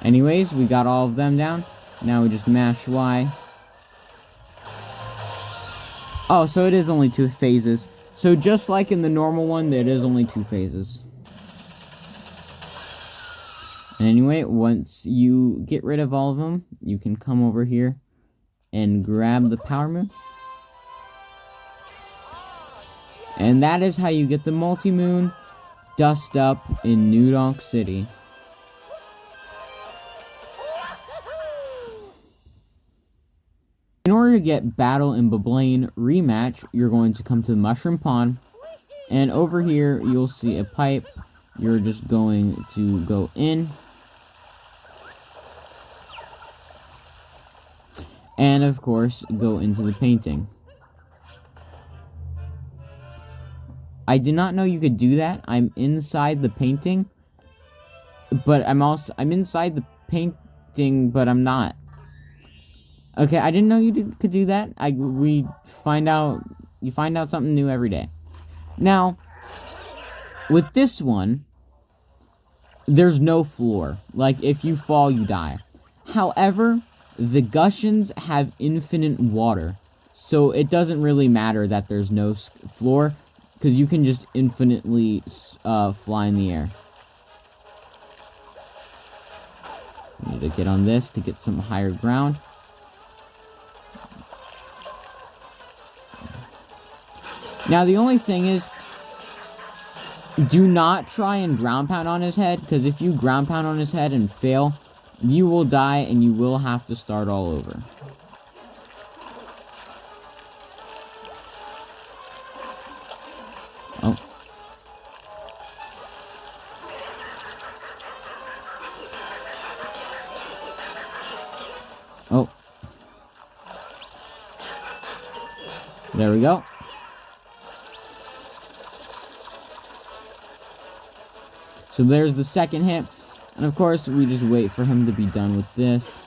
Speaker 1: Anyways, we got all of them down. Now we just mash Y. Oh, so it is only 2 phases. So just like in the normal one, it is only 2 phases. And anyway, once you get rid of all of them, you can come over here and grab the Power Moon. And that is how you get the Multi-Moon Dust Up in New Donk City. In order to get Battle in Bubblaine Rematch, you're going to come to the Mushroom Pond. And over here, you'll see a pipe. You're just going to go in. And, of course, go into the painting. I did not know you could do that. I'm inside the painting. But I'm inside the painting, but I'm not. Okay, I didn't know you could do that. You find out something new every day. Now, with this one, there's no floor. Like, if you fall, you die. However, the Gushins have infinite water. So it doesn't really matter that there's no floor, because you can just infinitely fly in the air. Need to get on this to get some higher ground. Now, the only thing is, do not try and ground pound on his head, because if you ground pound on his head and fail, you will die and you will have to start all over. Oh. Oh. There we go. So there's the second hit. And of course, we just wait for him to be done with this.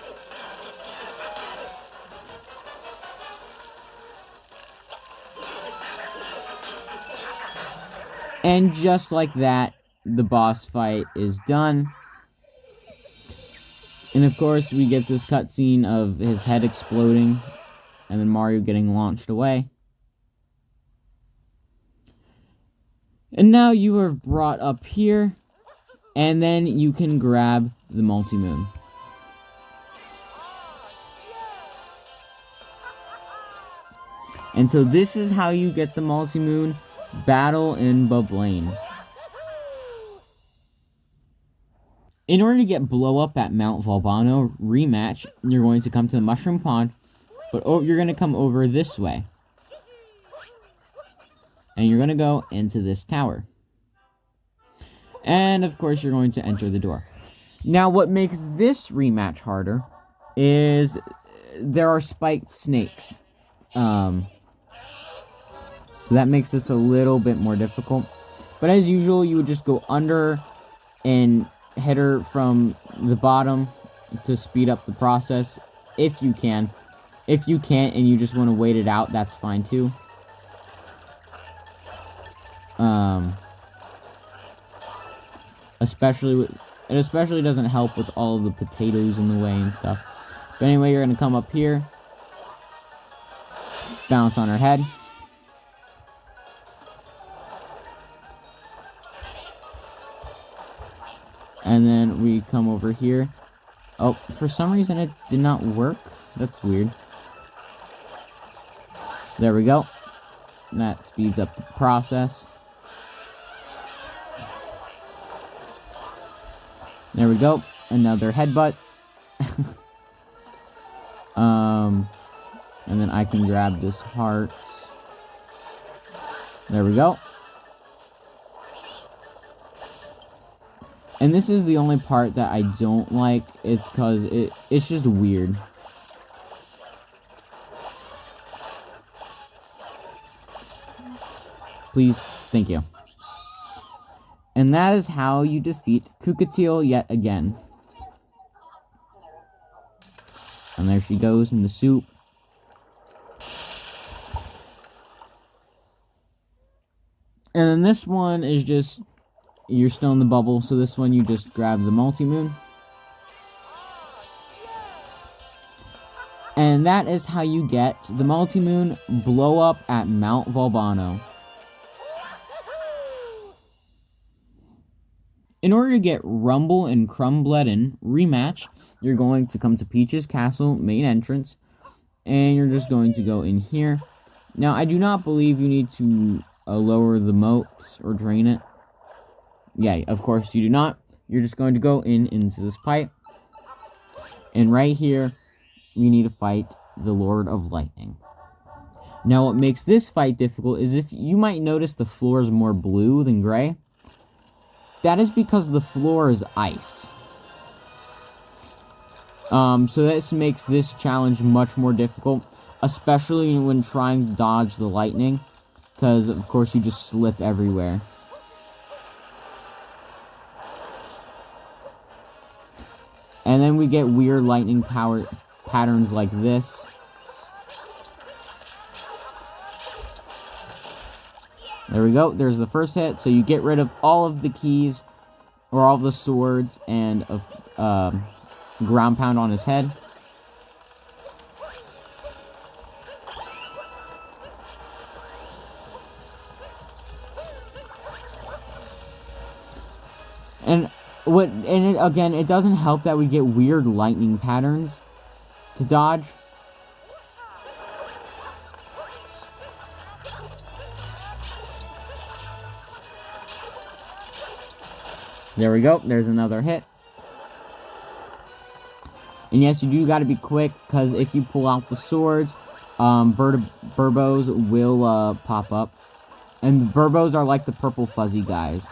Speaker 1: And just like that, the boss fight is done. And of course, we get this cutscene of his head exploding. And then Mario getting launched away. And now you are brought up here. And then you can grab the multi-moon. And so this is how you get the multi-moon. Battle in Bubblaine. In order to get Blowup at Mount Volbono Rematch, you're going to come to the Mushroom Pond. But you're going to come over this way. And you're going to go into this tower. And, of course, you're going to enter the door. Now, what makes this rematch harder is there are spiked snakes. So that makes this a little bit more difficult. But as usual, you would just go under and hit her from the bottom to speed up the process, if you can. If you can't and you just want to wait it out, that's fine too. It especially doesn't help with all of the potatoes in the way and stuff. But anyway, you're going to come up here. Bounce on her head. And then we come over here. Oh, for some reason it did not work. That's weird. There we go. That speeds up the process. There we go. Another headbutt. And then I can grab this heart. There we go. And this is the only part that I don't like. It's because it's just weird. Please. Thank you. And that is how you defeat Kukateel yet again. And there she goes in the soup. And then this one is just, you're still in the bubble, so this one you just grab the multi-moon. And that is how you get the multi-moon Blowup at Mount Volbono. In order to get Rumble and Crumbleden Rematch, you're going to come to Peach's Castle main entrance, and you're just going to go in here. Now, I do not believe you need to lower the moat or drain it. Yeah, of course you do not. You're just going to go into this pipe. And right here, we need to fight the Lord of Lightning. Now, what makes this fight difficult is if you might notice the floor is more blue than gray. That is because the floor is ice. So this makes this challenge much more difficult, especially when trying to dodge the lightning, because of course you just slip everywhere. And then we get weird lightning power patterns like this. There we go. There's the first hit. So you get rid of all of the keys, or all of the swords, and ground pound on his head. And it doesn't help that we get weird lightning patterns to dodge. There we go. There's another hit. And yes, you do got to be quick, because if you pull out the swords, Burbos will pop up. And Burbos are like the purple fuzzy guys,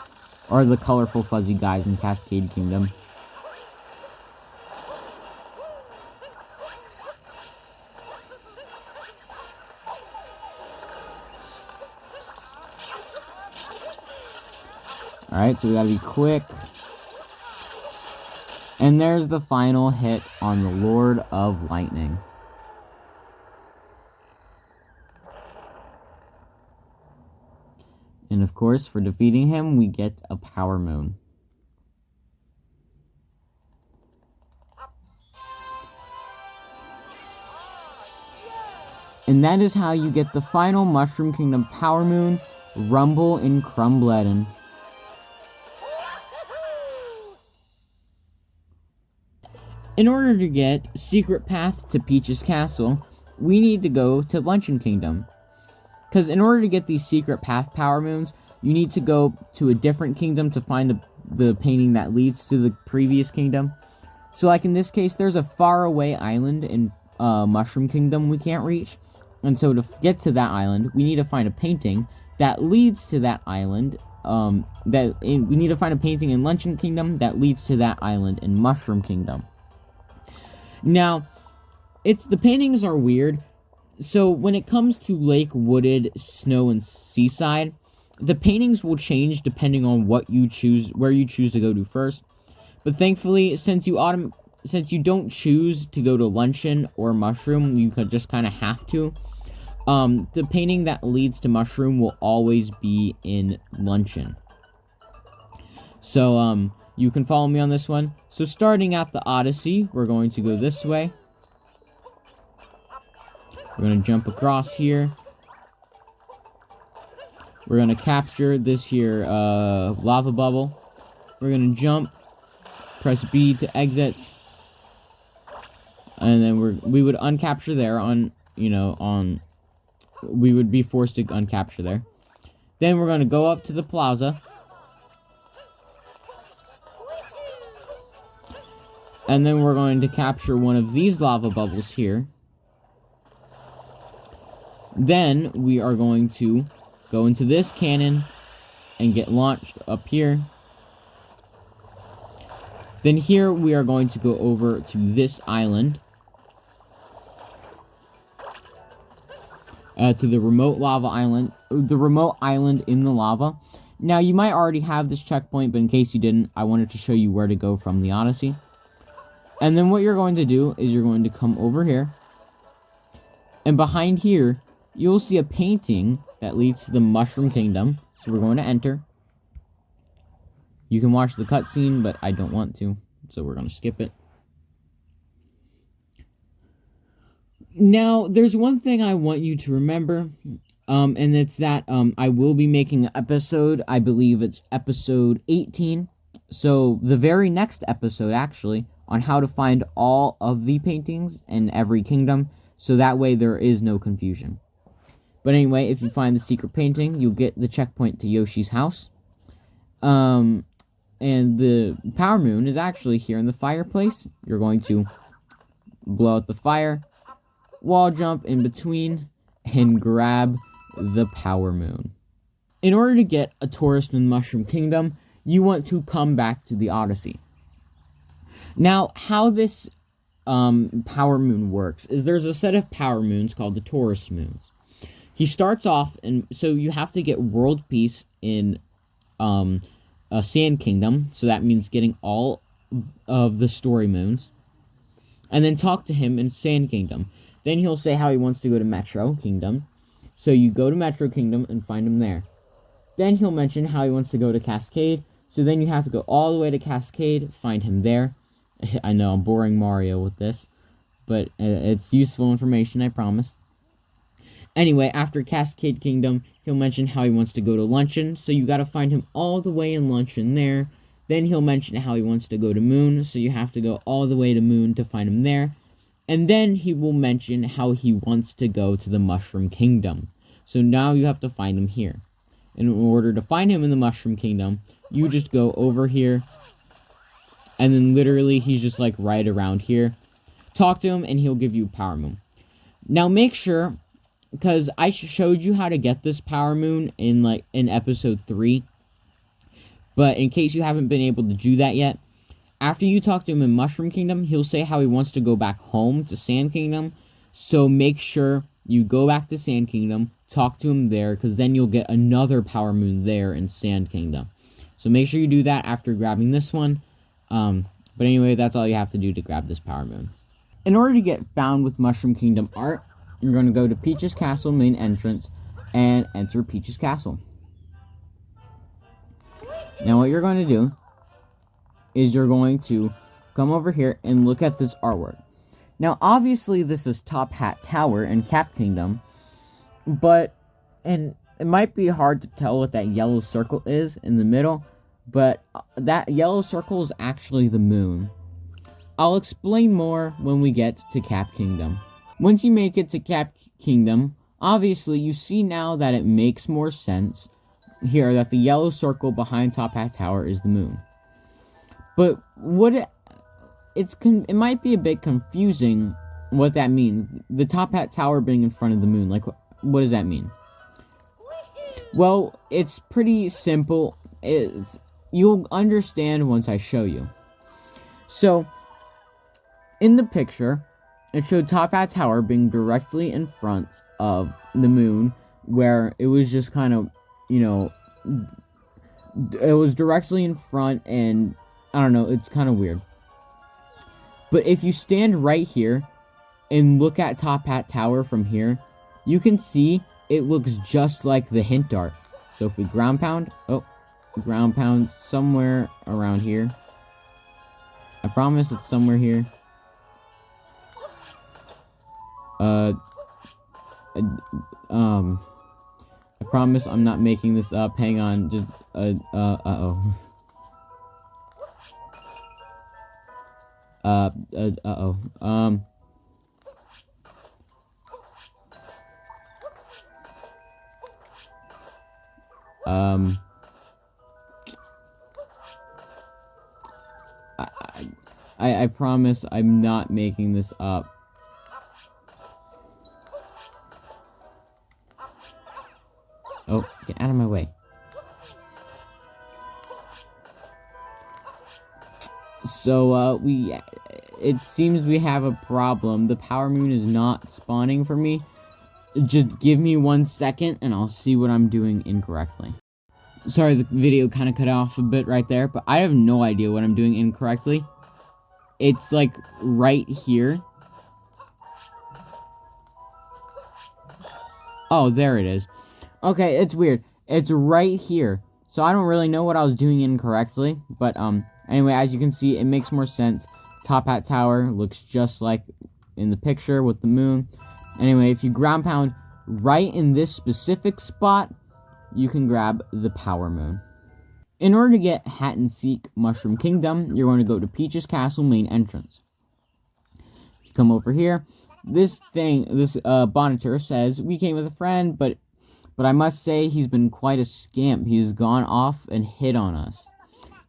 Speaker 1: or the colorful fuzzy guys in Cascade Kingdom. Alright, so we gotta be quick. And there's the final hit on the Lord of Lightning. And of course, for defeating him, we get a Power Moon. And that is how you get the final Mushroom Kingdom Power Moon, Rumble in Crumbleden. In order to get Secret Path to Peach's Castle, we need to go to Luncheon Kingdom. Because in order to get these Secret Path Power Moons, you need to go to a different kingdom to find the painting that leads to the previous kingdom. So like in this case, there's a faraway island in Mushroom Kingdom we can't reach. And so to get to that island, we need to find a painting that leads to that island. We need to find a painting in Luncheon Kingdom that leads to that island in Mushroom Kingdom. Now, the paintings are weird. So when it comes to lake, wooded, snow, and seaside, the paintings will change depending on where you choose to go to first. But thankfully, since you don't choose to go to Luncheon or Mushroom, you could just kind of have to. The painting that leads to Mushroom will always be in Luncheon. So you can follow me on this one. So starting at the Odyssey, we're going to go this way. We're going to jump across here. We're going to capture this here lava bubble. We're going to jump, press B to exit. And then we would uncapture there we would be forced to uncapture there. Then we're going to go up to the plaza. And then we're going to capture one of these lava bubbles here. Then we are going to go into this cannon and get launched up here. Then here we are going to go over to this island. To the remote lava island. The remote island in the lava. Now you might already have this checkpoint, but in case you didn't, I wanted to show you where to go from the Odyssey. And then what you're going to do is you're going to come over here. And behind here, you'll see a painting that leads to the Mushroom Kingdom. So we're going to enter. You can watch the cutscene, but I don't want to. So we're going to skip it. Now, there's one thing I want you to remember. And it's that I will be making an episode. I believe it's episode 18. So the very next episode, actually, on how to find all of the paintings in every kingdom, so that way there is no confusion. But anyway, if you find the secret painting, you'll get the checkpoint to Yoshi's house. And the Power Moon is actually here in the fireplace. You're going to blow out the fire, wall jump in between, and grab the Power Moon. In order to get a tourist in Mushroom Kingdom, you want to come back to the Odyssey. Now, how this Power Moon works is there's a set of Power Moons called the Tourist Moons. He starts off, and so you have to get World Peace in Sand Kingdom, so that means getting all of the Story Moons, and then talk to him in Sand Kingdom. Then he'll say how he wants to go to Metro Kingdom, so you go to Metro Kingdom and find him there. Then he'll mention how he wants to go to Cascade, so then you have to go all the way to Cascade, find him there. I know, I'm boring Mario with this, but it's useful information, I promise. Anyway, after Cascade Kingdom, he'll mention how he wants to go to Luncheon, so you gotta find him all the way in Luncheon there. Then he'll mention how he wants to go to Moon, so you have to go all the way to Moon to find him there. And then he will mention how he wants to go to the Mushroom Kingdom. So now you have to find him here. in order to find him in the Mushroom Kingdom, you just go over here, and then literally he's just like right around here. Talk to him, and he'll give you Power Moon. Now make sure, because I showed you how to get this Power Moon in episode 3, but in case you haven't been able to do that yet, after you talk to him in Mushroom Kingdom, he'll say how he wants to go back home to Sand Kingdom. So make sure you go back to Sand Kingdom, talk to him there, because then you'll get another Power Moon there in Sand Kingdom. So make sure you do that after grabbing this one. But anyway, that's all you have to do to grab this Power Moon. In order to get found with Mushroom Kingdom art, you're going to go to Peach's Castle main entrance and enter Peach's Castle. Now what you're going to do is you're going to come over here and look at this artwork. Now, obviously, this is Top Hat Tower in Cap Kingdom, and it might be hard to tell what that yellow circle is in the middle, but that yellow circle is actually the moon. I'll explain more when we get to Cap Kingdom. Once you make it to Cap Kingdom, obviously, you see now that it makes more sense here that the yellow circle behind Top Hat Tower is the moon. But it might be a bit confusing what that means. The Top Hat Tower being in front of the moon, like, what does that mean? Well, it's pretty simple. You'll understand once I show you. So, in the picture, it showed Top Hat Tower being directly in front of the moon, where it was just kind of, it was directly in front, and I don't know, it's kind of weird. But if you stand right here and look at Top Hat Tower from here, you can see it looks just like the hint art. So if we ground pound, somewhere around here. I promise it's somewhere here. I promise I'm not making this up. Hang on, just, uh-oh. I promise I'm not making this up. Oh, get out of my way. So, it seems we have a problem. The Power Moon is not spawning for me. Just give me 1 second, and I'll see what I'm doing incorrectly. Sorry, the video kind of cut off a bit right there, but I have no idea what I'm doing incorrectly. It's, like, right here. Oh, there it is. Okay, it's weird. It's right here. So I don't really know what I was doing incorrectly, but, anyway, as you can see, it makes more sense. Top Hat Tower looks just like in the picture with the moon. Anyway, if you ground pound right in this specific spot, you can grab the Power Moon. In order to get Hat and Seek Mushroom Kingdom, you're going to go to Peach's Castle main entrance. If you come over here, this Bonitor says, we came with a friend, but I must say he's been quite a scamp. He's gone off and hit on us.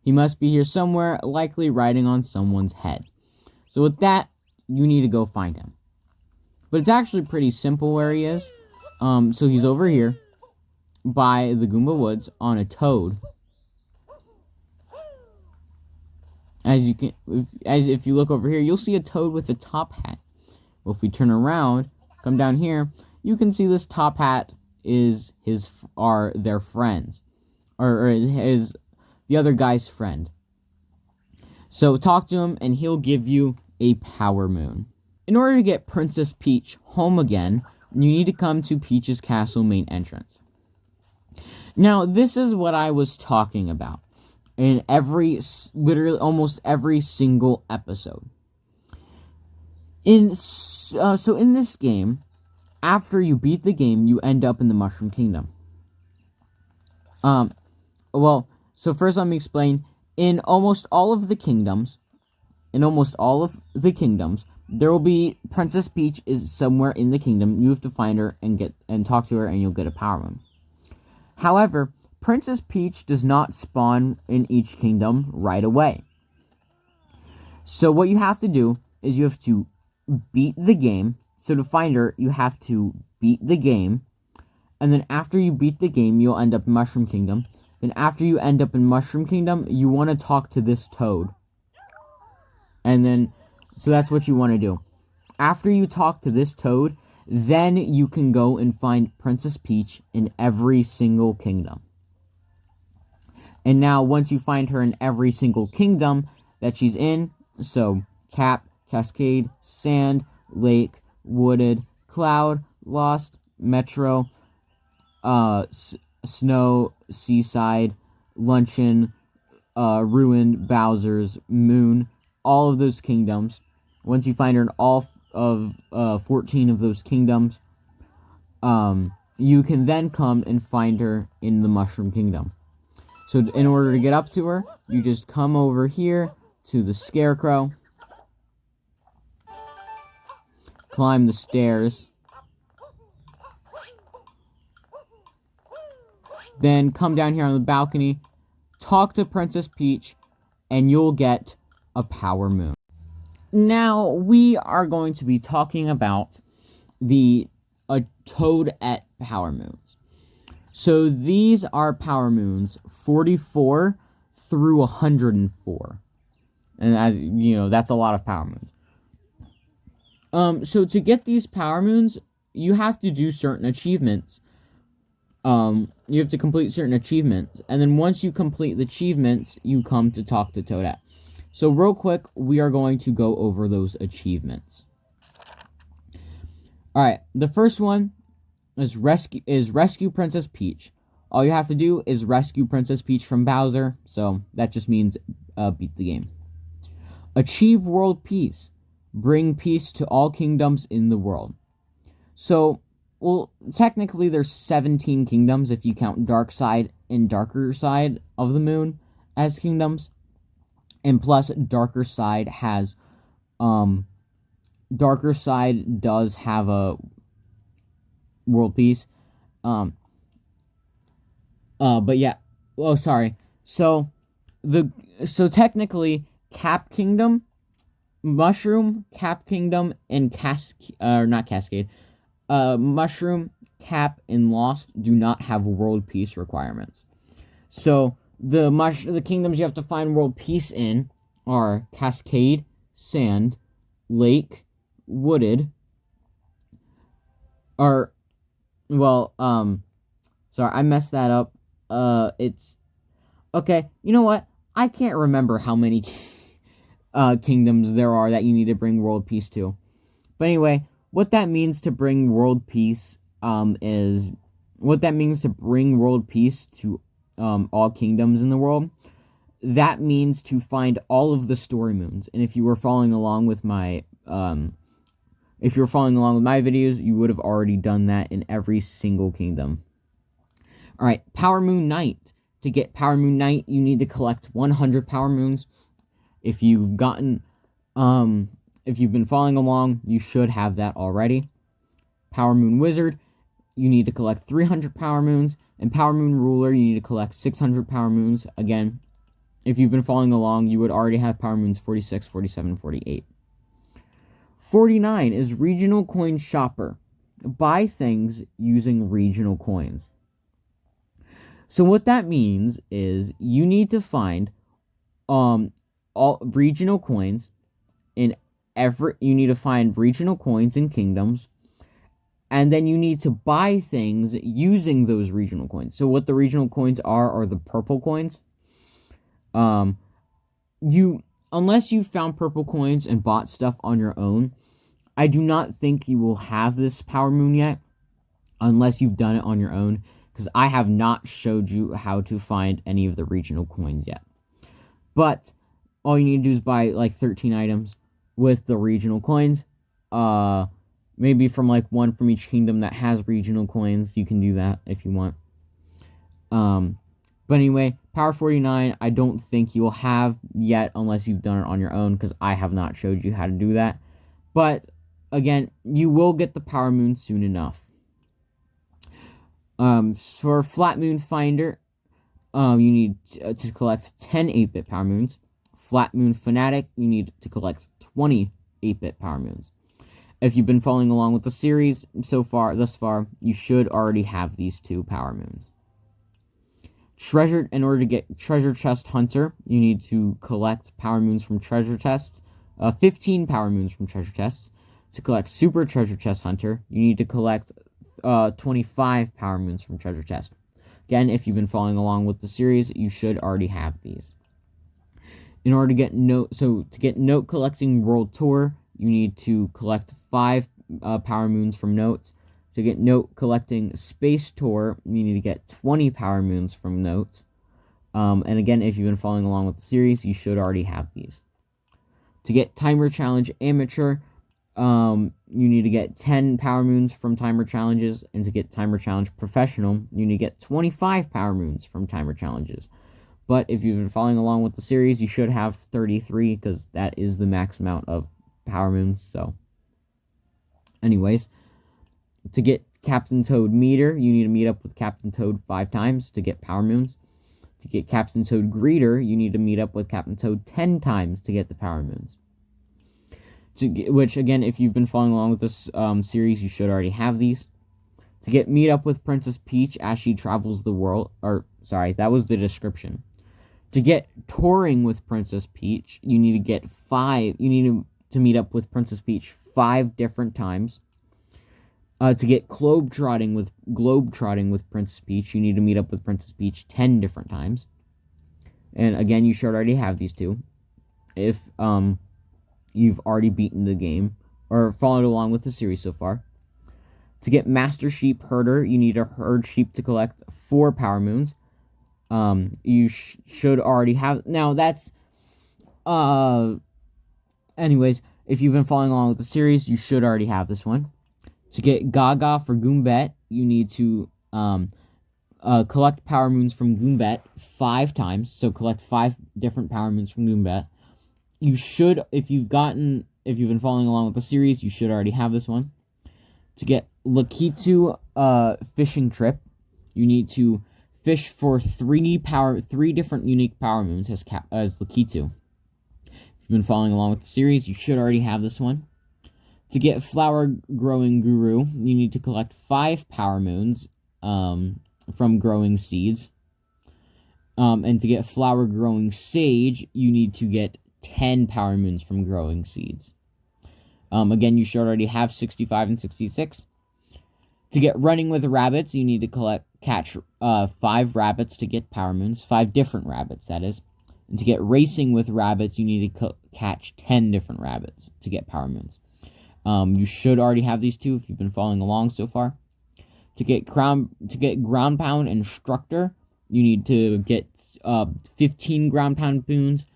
Speaker 1: He must be here somewhere, likely riding on someone's head. So with that, you need to go find him. But it's actually pretty simple where he is. So he's over here by the Goomba Woods on a toad. If you look over here, you'll see a toad with a top hat. Well, if we turn around, come down here, you can see this top hat is their friends, or the other guy's friend. So talk to him, and he'll give you a Power Moon. In order to get Princess Peach home again, you need to come to Peach's Castle main entrance. Now, this is what I was talking about in literally almost every single episode. So in this game, after you beat the game, you end up in the Mushroom Kingdom. So first let me explain. In almost all of the kingdoms, there will be Princess Peach is somewhere in the kingdom. You have to find her and talk to her, and you'll get a Power Moon. However, Princess Peach does not spawn in each kingdom right away. So what you have to do is you have to beat the game. So to find her, you have to beat the game. And then after you beat the game, you'll end up in Mushroom Kingdom. Then after you end up in Mushroom Kingdom, you want to talk to this toad. And then, so that's what you want to do. After you talk to this toad, then you can go and find Princess Peach in every single kingdom. And now, once you find her in every single kingdom that she's in, so Cap, Cascade, Sand, Lake, Wooded, Cloud, Lost, Metro, Snow, Seaside, Luncheon, Ruined, Bowser's, Moon, all of those kingdoms. Once you find her in all of 14 of those kingdoms, you can then come and find her in the Mushroom Kingdom. So in order to get up to her, you just come over here to the Scarecrow, climb the stairs, then come down here on the balcony, talk to Princess Peach, and you'll get a Power Moon. Now, we are going to be talking about the Toadette Power Moons. So, these are Power Moons 44 through 104. And as you know, that's a lot of Power Moons. So, to get these Power Moons, you have to do certain achievements. You have to complete certain achievements. And then once you complete the achievements, you come to talk to Toadette. So real quick, we are going to go over those achievements. Alright, the first one is rescue Princess Peach. All you have to do is rescue Princess Peach from Bowser. So that just means beat the game. Achieve world peace. Bring peace to all kingdoms in the world. So, well, technically there's 17 kingdoms if you count Dark Side and Darker Side of the Moon as kingdoms. And plus, Darker Side has, Darker Side does have a world peace. But yeah, oh, sorry. So technically, Cap Kingdom, Mushroom, Cap Kingdom, and not Cascade, Mushroom, Cap, and Lost do not have world peace requirements. So, the kingdoms you have to find world peace in are Cascade, Sand, Lake, Wooded, sorry, I messed that up. It's, okay, you know what? I can't remember how many kingdoms there are that you need to bring world peace to. But anyway, what that means to bring world peace, to all kingdoms in the world, that means to find all of the story moons. And if you were following along with my videos, you would have already done that in every single kingdom. Alright, Power Moon Night. To get Power Moon Night, you need to collect 100 Power Moons. If you've been following along, you should have that already. Power Moon Wizard, you need to collect 300 Power Moons. And Power Moon Ruler, you need to collect 600 Power Moons. Again, if you've been following along, you would already have Power Moons 46, 47, 48. 49 is Regional Coin Shopper. Buy things using regional coins. So what that means is you need to find all regional coins in regional coins in kingdoms. And then you need to buy things using those regional coins. So what the regional coins are the purple coins. Unless you found purple coins and bought stuff on your own, I do not think you will have this Power Moon yet, unless you've done it on your own, because I have not showed you how to find any of the regional coins yet. But all you need to do is buy like 13 items with the regional coins. Maybe from like one from each kingdom that has regional coins. You can do that if you want. But anyway, Power 49, I don't think you will have yet unless you've done it on your own, because I have not showed you how to do that. But again, you will get the Power Moon soon enough. For Flat Moon Finder, You need to collect 10 8-bit Power Moons. Flat Moon Fanatic, you need to collect 20 8-bit Power Moons. If you've been following along with the series thus far, you should already have these 2 Power Moons. In order to get Treasure Chest Hunter, you need to collect Power Moons from Treasure Chests. 15 Power Moons from Treasure Chests. To collect Super Treasure Chest Hunter, you need to collect 25 Power Moons from Treasure Chest. Again, if you've been following along with the series, you should already have these. In order to get Note Collecting World Tour, you need to collect 5 Power Moons from Notes. To get Note Collecting Space Tour, you need to get 20 Power Moons from Notes. And again, if you've been following along with the series, you should already have these. To get Timer Challenge Amateur, you need to get 10 Power Moons from Timer Challenges. And to get Timer Challenge Professional, you need to get 25 Power Moons from Timer Challenges. But if you've been following along with the series, you should have 33, because that is the max amount of Power Moons. So, anyways, to get Captain Toad Meter, you need to meet up with Captain Toad 5 times to get Power Moons. To get Captain Toad Greeter, you need to meet up with Captain Toad 10 times to get the Power Moons. Which, again, if you've been following along with this series, you should already have these. To get meet up with Princess Peach as she travels the world, that was the description. To get touring with Princess Peach, you need to get to meet up with Princess Peach 5 different times. To get globetrotting with Princess Peach, you need to meet up with Princess Peach 10 different times. And again, you should already have these 2. If you've already beaten the game or followed along with the series so far. To get Master Sheep Herder, you need to herd sheep to collect 4 Power Moons. You should already have... Now, that's... Anyways, if you've been following along with the series, you should already have this one. To get Gaga for Goombette, you need to collect Power Moons from Goombette 5 times. So collect 5 different Power Moons from Goombette. You should, if you've been following along with the series, you should already have this one. To get Lakitu Fishing Trip, you need to fish for 3 different unique Power Moons as Lakitu. If you've been following along with the series, you should already have this one. To get Flower Growing Guru, you need to collect 5 Power Moons from Growing Seeds. And to get Flower Growing Sage, you need to get 10 Power Moons from Growing Seeds. Again, you should already have 65 and 66. To get Running with Rabbits, you need to catch 5 rabbits to get Power Moons. 5 different rabbits, that is. And to get Racing with Rabbits, you need to catch 10 different rabbits to get Power Moons. You should already have these 2 if you've been following along so far. To get Ground Pound Instructor, you need to get 15 Ground Pound Moons.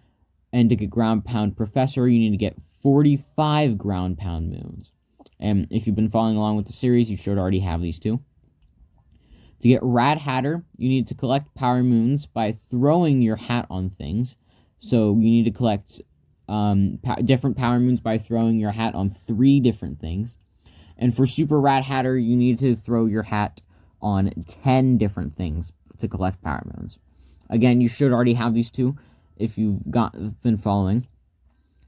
Speaker 1: And to get Ground Pound Professor, you need to get 45 Ground Pound Moons. And if you've been following along with the series, you should already have these 2. To get Rad Hatter, you need to collect Power Moons by throwing your hat on things. So you need to collect different Power Moons by throwing your hat on 3 different things. And for Super Rad Hatter, you need to throw your hat on 10 different things to collect Power Moons. Again, you should already have these 2 if you've been following.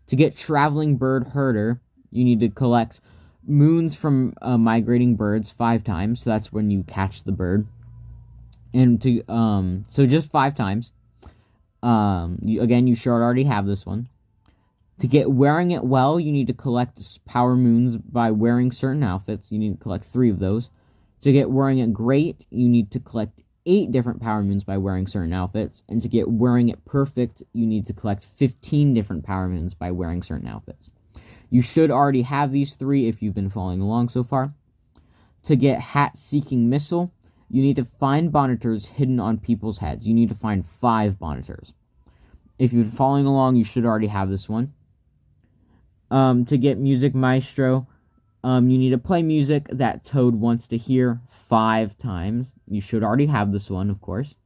Speaker 1: To get Traveling Bird Herder, you need to collect moons from migrating birds 5 times. So that's when you catch the bird. And so just 5 times. Again, you should already have this one. To get Wearing It Well, you need to collect Power Moons by wearing certain outfits. You need to collect 3 of those. To get Wearing It Great, you need to collect 8 different Power Moons by wearing certain outfits. And to get Wearing It Perfect, you need to collect 15 different Power Moons by wearing certain outfits. You should already have these 3 if you've been following along so far. To get Hat Seeking Missile, you need to find bonitors hidden on people's heads. You need to find 5 bonitors. If you've been following along, you should already have this one. To get Music Maestro, you need to play music that Toad wants to hear 5 times. You should already have this one, of course.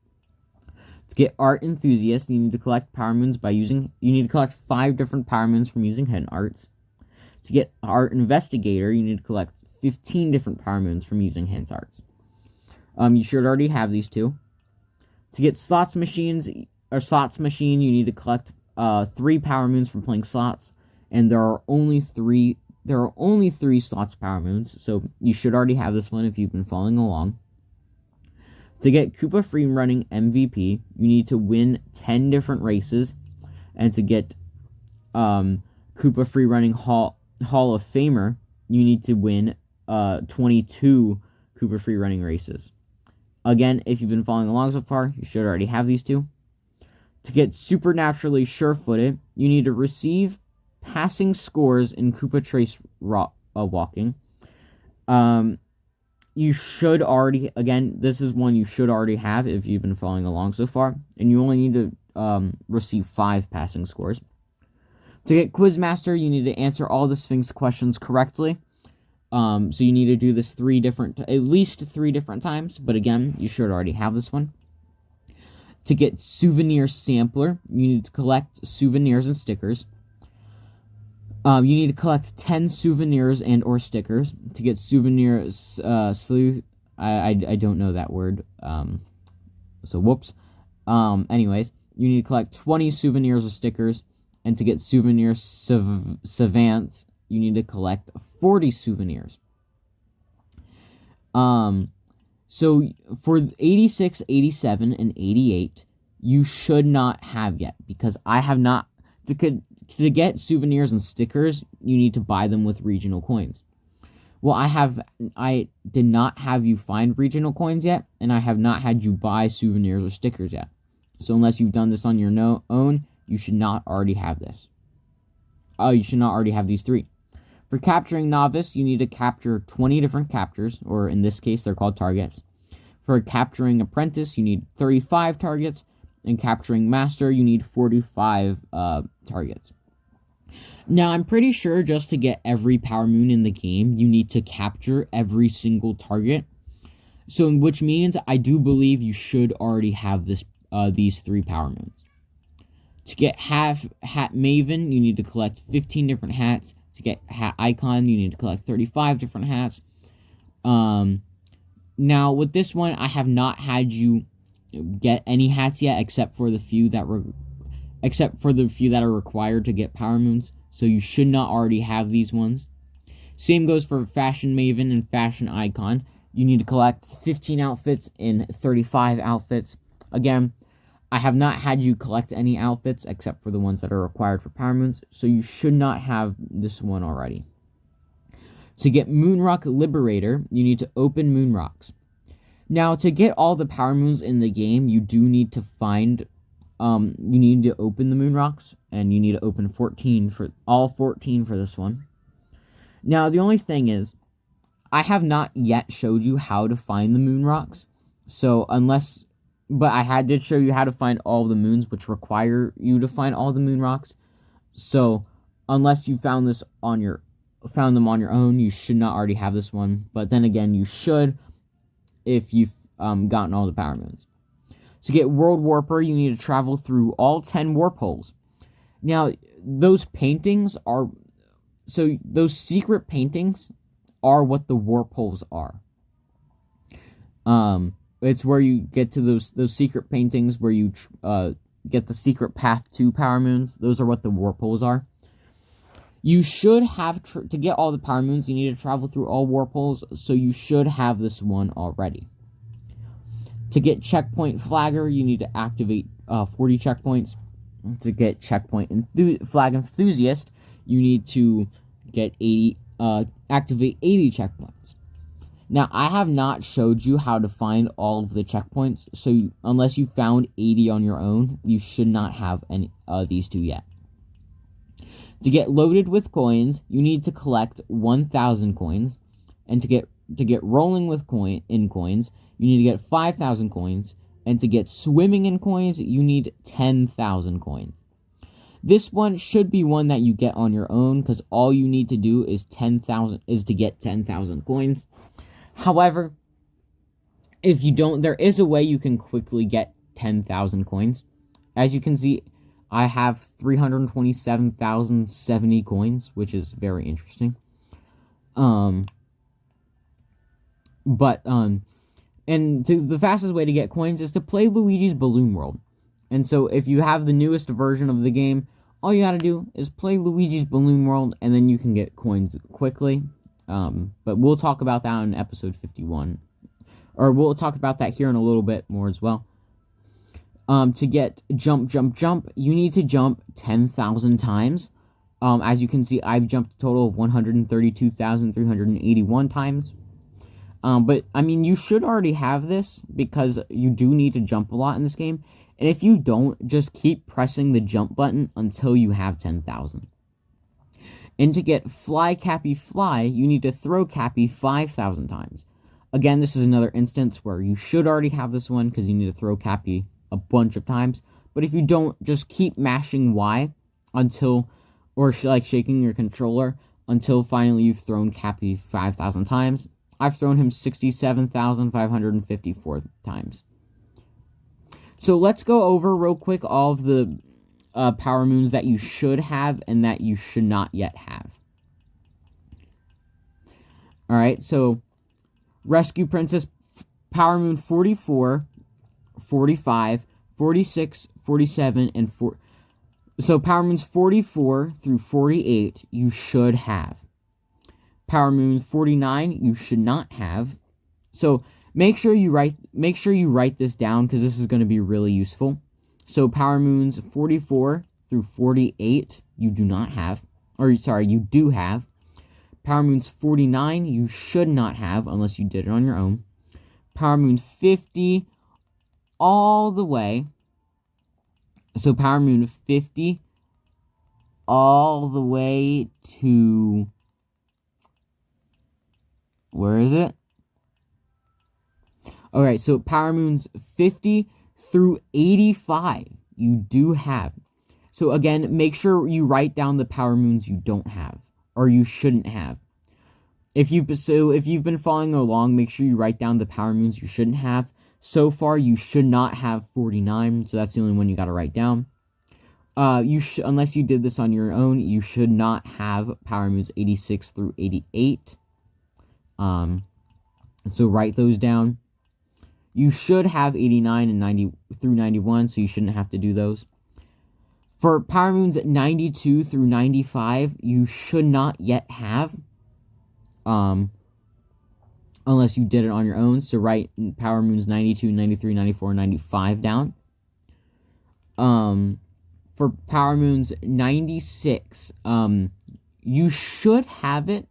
Speaker 1: To get Art Enthusiast, you need to collect Power Moons you need to collect 5 different Power Moons from using hidden arts. To get Art Investigator, you need to collect 15 different Power Moons from using hidden arts. You should already have these 2. To get slots machine, you need to collect 3 power moons from playing slots, and there are only 3 slots power moons, so you should already have this one if you've been following along. To get Koopa Free Running MVP, you need to win 10 different races, and to get Koopa Free Running Hall of Famer, you need to win 22 Koopa Free Running races. Again, if you've been following along so far, you should already have these 2. To get Supernaturally Sure-Footed, you need to receive passing scores in Koopa Trace walking. You should already, again, this is one you should already have if you've been following along so far, and you only need to receive 5 passing scores. To get Quizmaster, you need to answer all the Sphinx questions correctly. So you need to do this at least 3 different times, but again, you should already have this one. To get Souvenir Sampler, you need to collect souvenirs and stickers. You need to collect 10 souvenirs and or stickers. To get Souvenir Sleuth, I don't know that word, so whoops. Anyways, you need to collect 20 souvenirs or stickers, and to get Souvenir Savants, you need to collect 40 souvenirs. So for 86, 87, and 88, you should not have yet, because I have not. To get souvenirs and stickers, you need to buy them with regional coins. Well, I did not have you find regional coins yet, and I have not had you buy souvenirs or stickers yet. So unless you've done this on your own, you should not already have this. You should not already have these 3. For capturing Novice, you need to capture 20 different captures, or in this case, they're called targets. For capturing Apprentice, you need 35 targets, and capturing Master, you need 45 targets. Now, I'm pretty sure just to get every Power Moon in the game, you need to capture every single target. So, which means I do believe you should already have these 3 Power Moons. To get Hat Maven, you need to collect 15 different hats. To get Hat Icon, you need to collect 35 different hats. Now, with this one, I have not had you get any hats yet, except for the few that are required to get Power Moons. So you should not already have these ones. Same goes for Fashion Maven and Fashion Icon. You need to collect 15 outfits and 35 outfits. Again, I have not had you collect any outfits except for the ones that are required for Power Moons, so you should not have this one already. To get Moonrock Liberator, you need to open Moonrocks. Now, to get all the Power Moons in the game, you do need to find, you need to open the Moonrocks, and you need to open all 14 for this one. Now, the only thing is, I have not yet showed you how to find the Moonrocks, but I did show you how to find all the moons, which require you to find all the Moonrocks. So, unless you found them on your own, you should not already have this one. But then again, you should if you've gotten all the Power Moons. To get World Warper, you need to travel through all 10 warp holes. Now, those secret paintings are what the warp holes are. It's where you get to those secret paintings where you get the secret path to Power Moons. Those are what the warp holes are. You should have, to get all the Power Moons, you need to travel through all warp holes, so you should have this one already. To get Checkpoint Flagger, you need to activate 40 checkpoints. To get Checkpoint Flag Enthusiast, you need to get activate 80 checkpoints. Now, I have not showed you how to find all of the checkpoints, so unless you found 80 on your own, you should not have any these 2 yet. To get Loaded with Coins, you need to collect 1,000 coins, and to get Rolling with coins, you need to get 5,000 coins, and to get Swimming in Coins, you need 10,000 coins. This one should be one that you get on your own, because all you need to do is to get 10,000 coins. However, if you don't, there is a way you can quickly get 10,000 coins. As you can see, I have 327,070 coins, which is very interesting. And the fastest way to get coins is to play Luigi's Balloon World. And so if you have the newest version of the game, all you gotta do is play Luigi's Balloon World, and then you can get coins quickly. But we'll talk about that in episode 51. Or we'll talk about that here in a little bit more as well. To get jump, you need to jump 10,000 times. As you can see, I've jumped a total of 132,381 times. But, I mean, you should already have this, because you do need to jump a lot in this game. And if you don't, just keep pressing the jump button until you have 10,000. And to get Fly Cappy Fly, you need to throw Cappy 5,000 times. Again, this is another instance where you should already have this one, because you need to throw Cappy a bunch of times. But if you don't, just keep mashing Y until, or like shaking your controller, until finally you've thrown Cappy 5,000 times. I've thrown him 67,554 times. So let's go over real quick all of the Power Moons that you should have and that you should not yet have. Alright, so Rescue Princess Power Moon 44, 45, 46, 47, and 4. So Power Moons 44 through 48 you should have. Power Moons 49 you should not have. So make sure you write this down, because this is going to be really useful. So Power Moons 44 through 48 you do not have, or sorry, you do have. Power Moons 49 you should not have unless you did it on your own. Power Moon 50 all the way. So Power Moon 50 all the way to, where is it? Alright, so Power Moons 50 through 85 you do have. So again, make sure you write down the Power Moons you don't have, or you shouldn't have. If you've been following along, make sure you write down the Power Moons you shouldn't have. So far, you should not have 49, so that's the only one you gotta write down. Unless you did this on your own, you should not have Power Moons 86 through 88. So write those down. You should have 89 and 90 through 91, so you shouldn't have to do those. For Power Moons 92 through 95, you should not yet have. Unless you did it on your own. So write Power Moons 92, 93, 94, 95 down. For Power Moons 96, you should have it.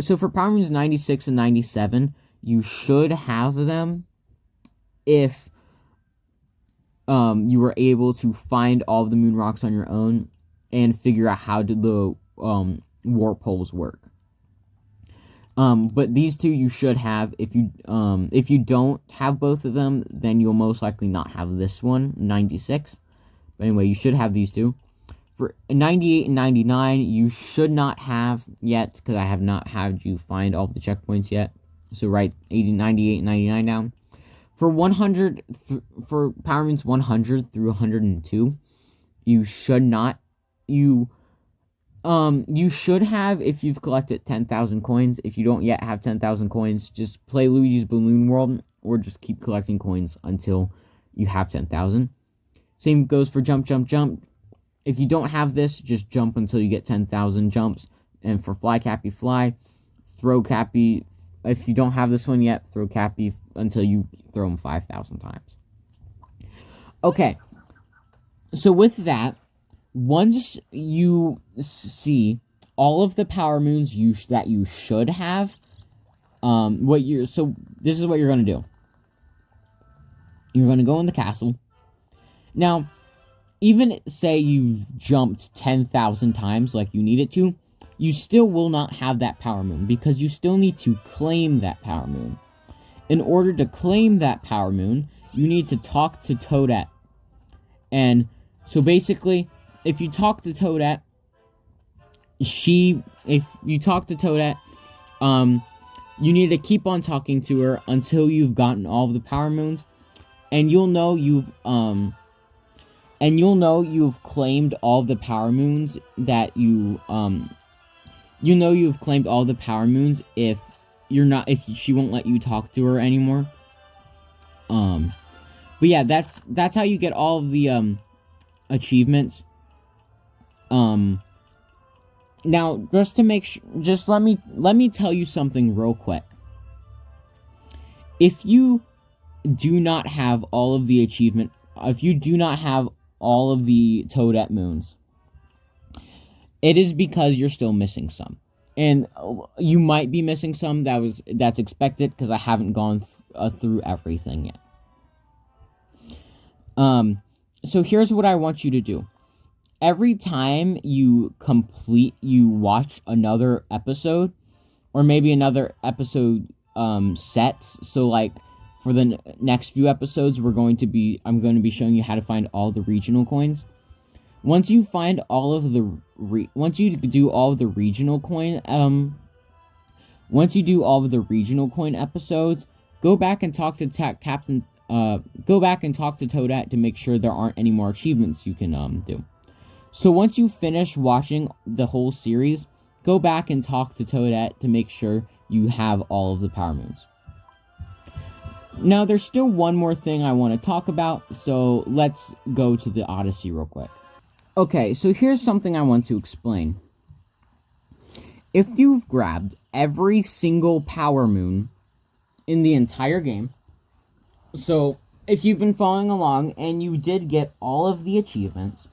Speaker 1: So for Power Moons 96 and 97, you should have them if you were able to find all of the moon rocks on your own and figure out how the warp holes work. But these two you should have. If you don't have both of them, then you'll most likely not have this one, 96. But anyway, you should have these two. For 98 and 99, you should not have yet, because I have not had you find all of the checkpoints yet. So write 98 and 99 down. For 100, for Power Moons 100 through 102, you should not. You should have if you've collected 10,000 coins. If you don't yet have 10,000 coins, just play Luigi's Balloon World, or just keep collecting coins until you have 10,000. Same goes for Jump. If you don't have this, just jump until you get 10,000 jumps. And for Fly Cappy Fly, throw Cappy. If you don't have this one yet, throw Cappy until you throw him 5,000 times. Okay. So with that, once you see all of the Power Moons that you should have, this is what you're going to do. You're going to go in the castle. Now, even say you've jumped 10,000 times like you needed to, you still will not have that Power Moon, because you still need to claim that Power Moon. In order to claim that Power Moon, you need to talk to Toadette. And so basically, if you talk to Toadette, you need to keep on talking to her until you've gotten all of the Power Moons, and you'll know you've claimed all of the Power Moons that you've claimed all the Power Moons if she won't let you talk to her anymore. But yeah, that's how you get all of the achievements. Now just to make just let me tell you something real quick. If you do not have all of the achievement, if you do not have all of the Toadette moons, it is because you're still missing some. And you might be missing some. That's expected because I haven't gone through everything yet. So here's what I want you to do. Every time you watch another episode, or maybe another episode sets. So like for the next few episodes, I'm going to be showing you how to find all the regional coins. Once you find all of the once you do all of the regional coin episodes, go back and talk to Toadette to make sure there aren't any more achievements you can do. So once you finish watching the whole series, go back and talk to Toadette to make sure you have all of the power moons. Now there's still one more thing I want to talk about, so let's go to the Odyssey real quick. Okay, so here's something I want to explain. If you've grabbed every single power moon in the entire game, so if you've been following along and you did get all of the achievements,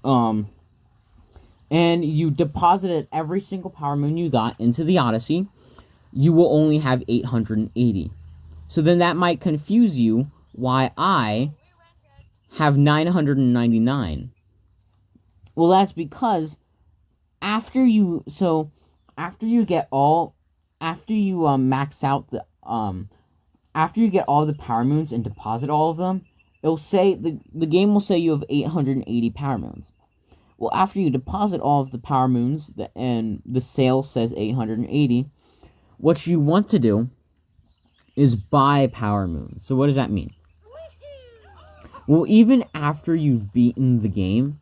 Speaker 1: and you deposited every single power moon you got into the Odyssey, you will only have 880. So then that might confuse you why I have 999. Well, that's because after you get all after you get all the power moons and deposit all of them, it'll say the game will say you have 880 power moons. Well, after you deposit all of the power moons and the sale says 880, what you want to do is buy power moons. So what does that mean? Well, even after you've beaten the game,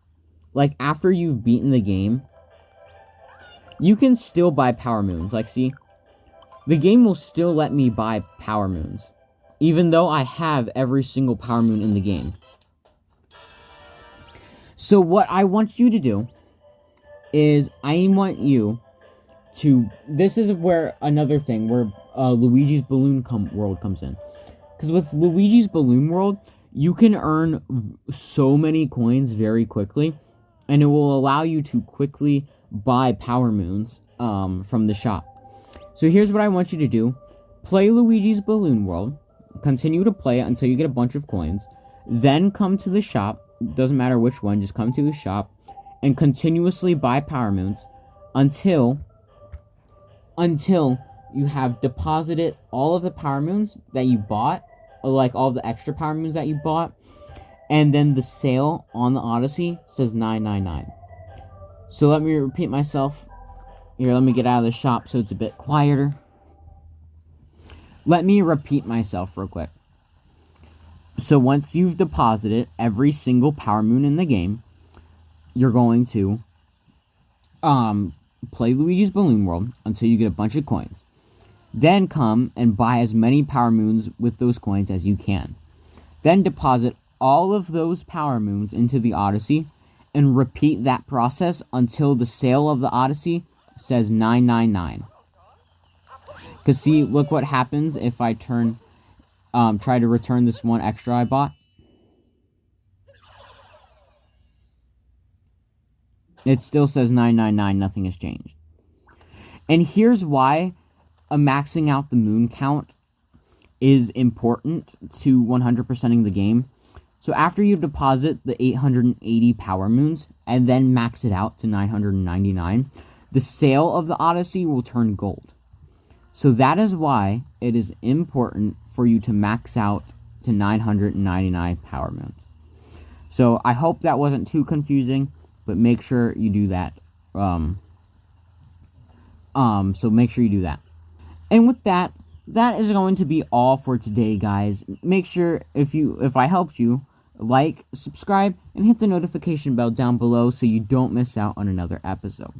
Speaker 1: you can still buy power moons. Like, see, the game will still let me buy power moons, even though I have every single power moon in the game. So what I want you to do is this is where another thing, where Luigi's Balloon World comes in. Because with Luigi's Balloon World, you can earn so many coins very quickly, and it will allow you to quickly buy power moons from the shop. So here's what I want you to do. Play Luigi's Balloon World. Continue to play it until you get a bunch of coins. Then come to the shop. Doesn't matter which one. Just come to the shop and continuously buy power moons until you have deposited all of the power moons that you bought, or like all the extra power moons that you bought, and then the sale on the Odyssey says 999. So let me repeat myself. Here, let me get out of the shop so it's a bit quieter. Let me repeat myself real quick. So once you've deposited every single power moon in the game, you're going to play Luigi's Balloon World until you get a bunch of coins. Then come and buy as many power moons with those coins as you can. Then deposit all of those power moons into the Odyssey and repeat that process until the sale of the Odyssey says 999. Because see, look what happens if I try to return this one extra I bought. It still says 999, nothing has changed. And here's why maxing out the moon count is important to 100%ing the game. So after you deposit the 880 power moons and then max it out to 999, the sale of the Odyssey will turn gold. So that is why it is important for you to max out to 999 power moons. So I hope that wasn't too confusing, but make sure you do that. So make sure you do that. And with that, that is going to be all for today, guys. Make sure if I helped you, like, subscribe, and hit the notification bell down below so you don't miss out on another episode.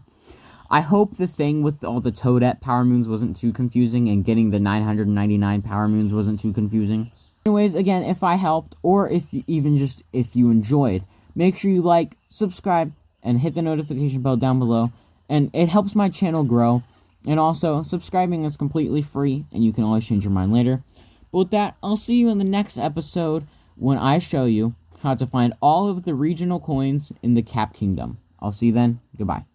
Speaker 1: I hope the thing with all the Toadette power moons wasn't too confusing, and getting the 999 power moons wasn't too confusing. Anyways, again, if I helped, or if you, even just if you enjoyed, make sure you like, subscribe, and hit the notification bell down below, and it helps my channel grow. And also, subscribing is completely free, and you can always change your mind later. But with that, I'll see you in the next episode when I show you how to find all of the regional coins in the Cap Kingdom. I'll see you then. Goodbye.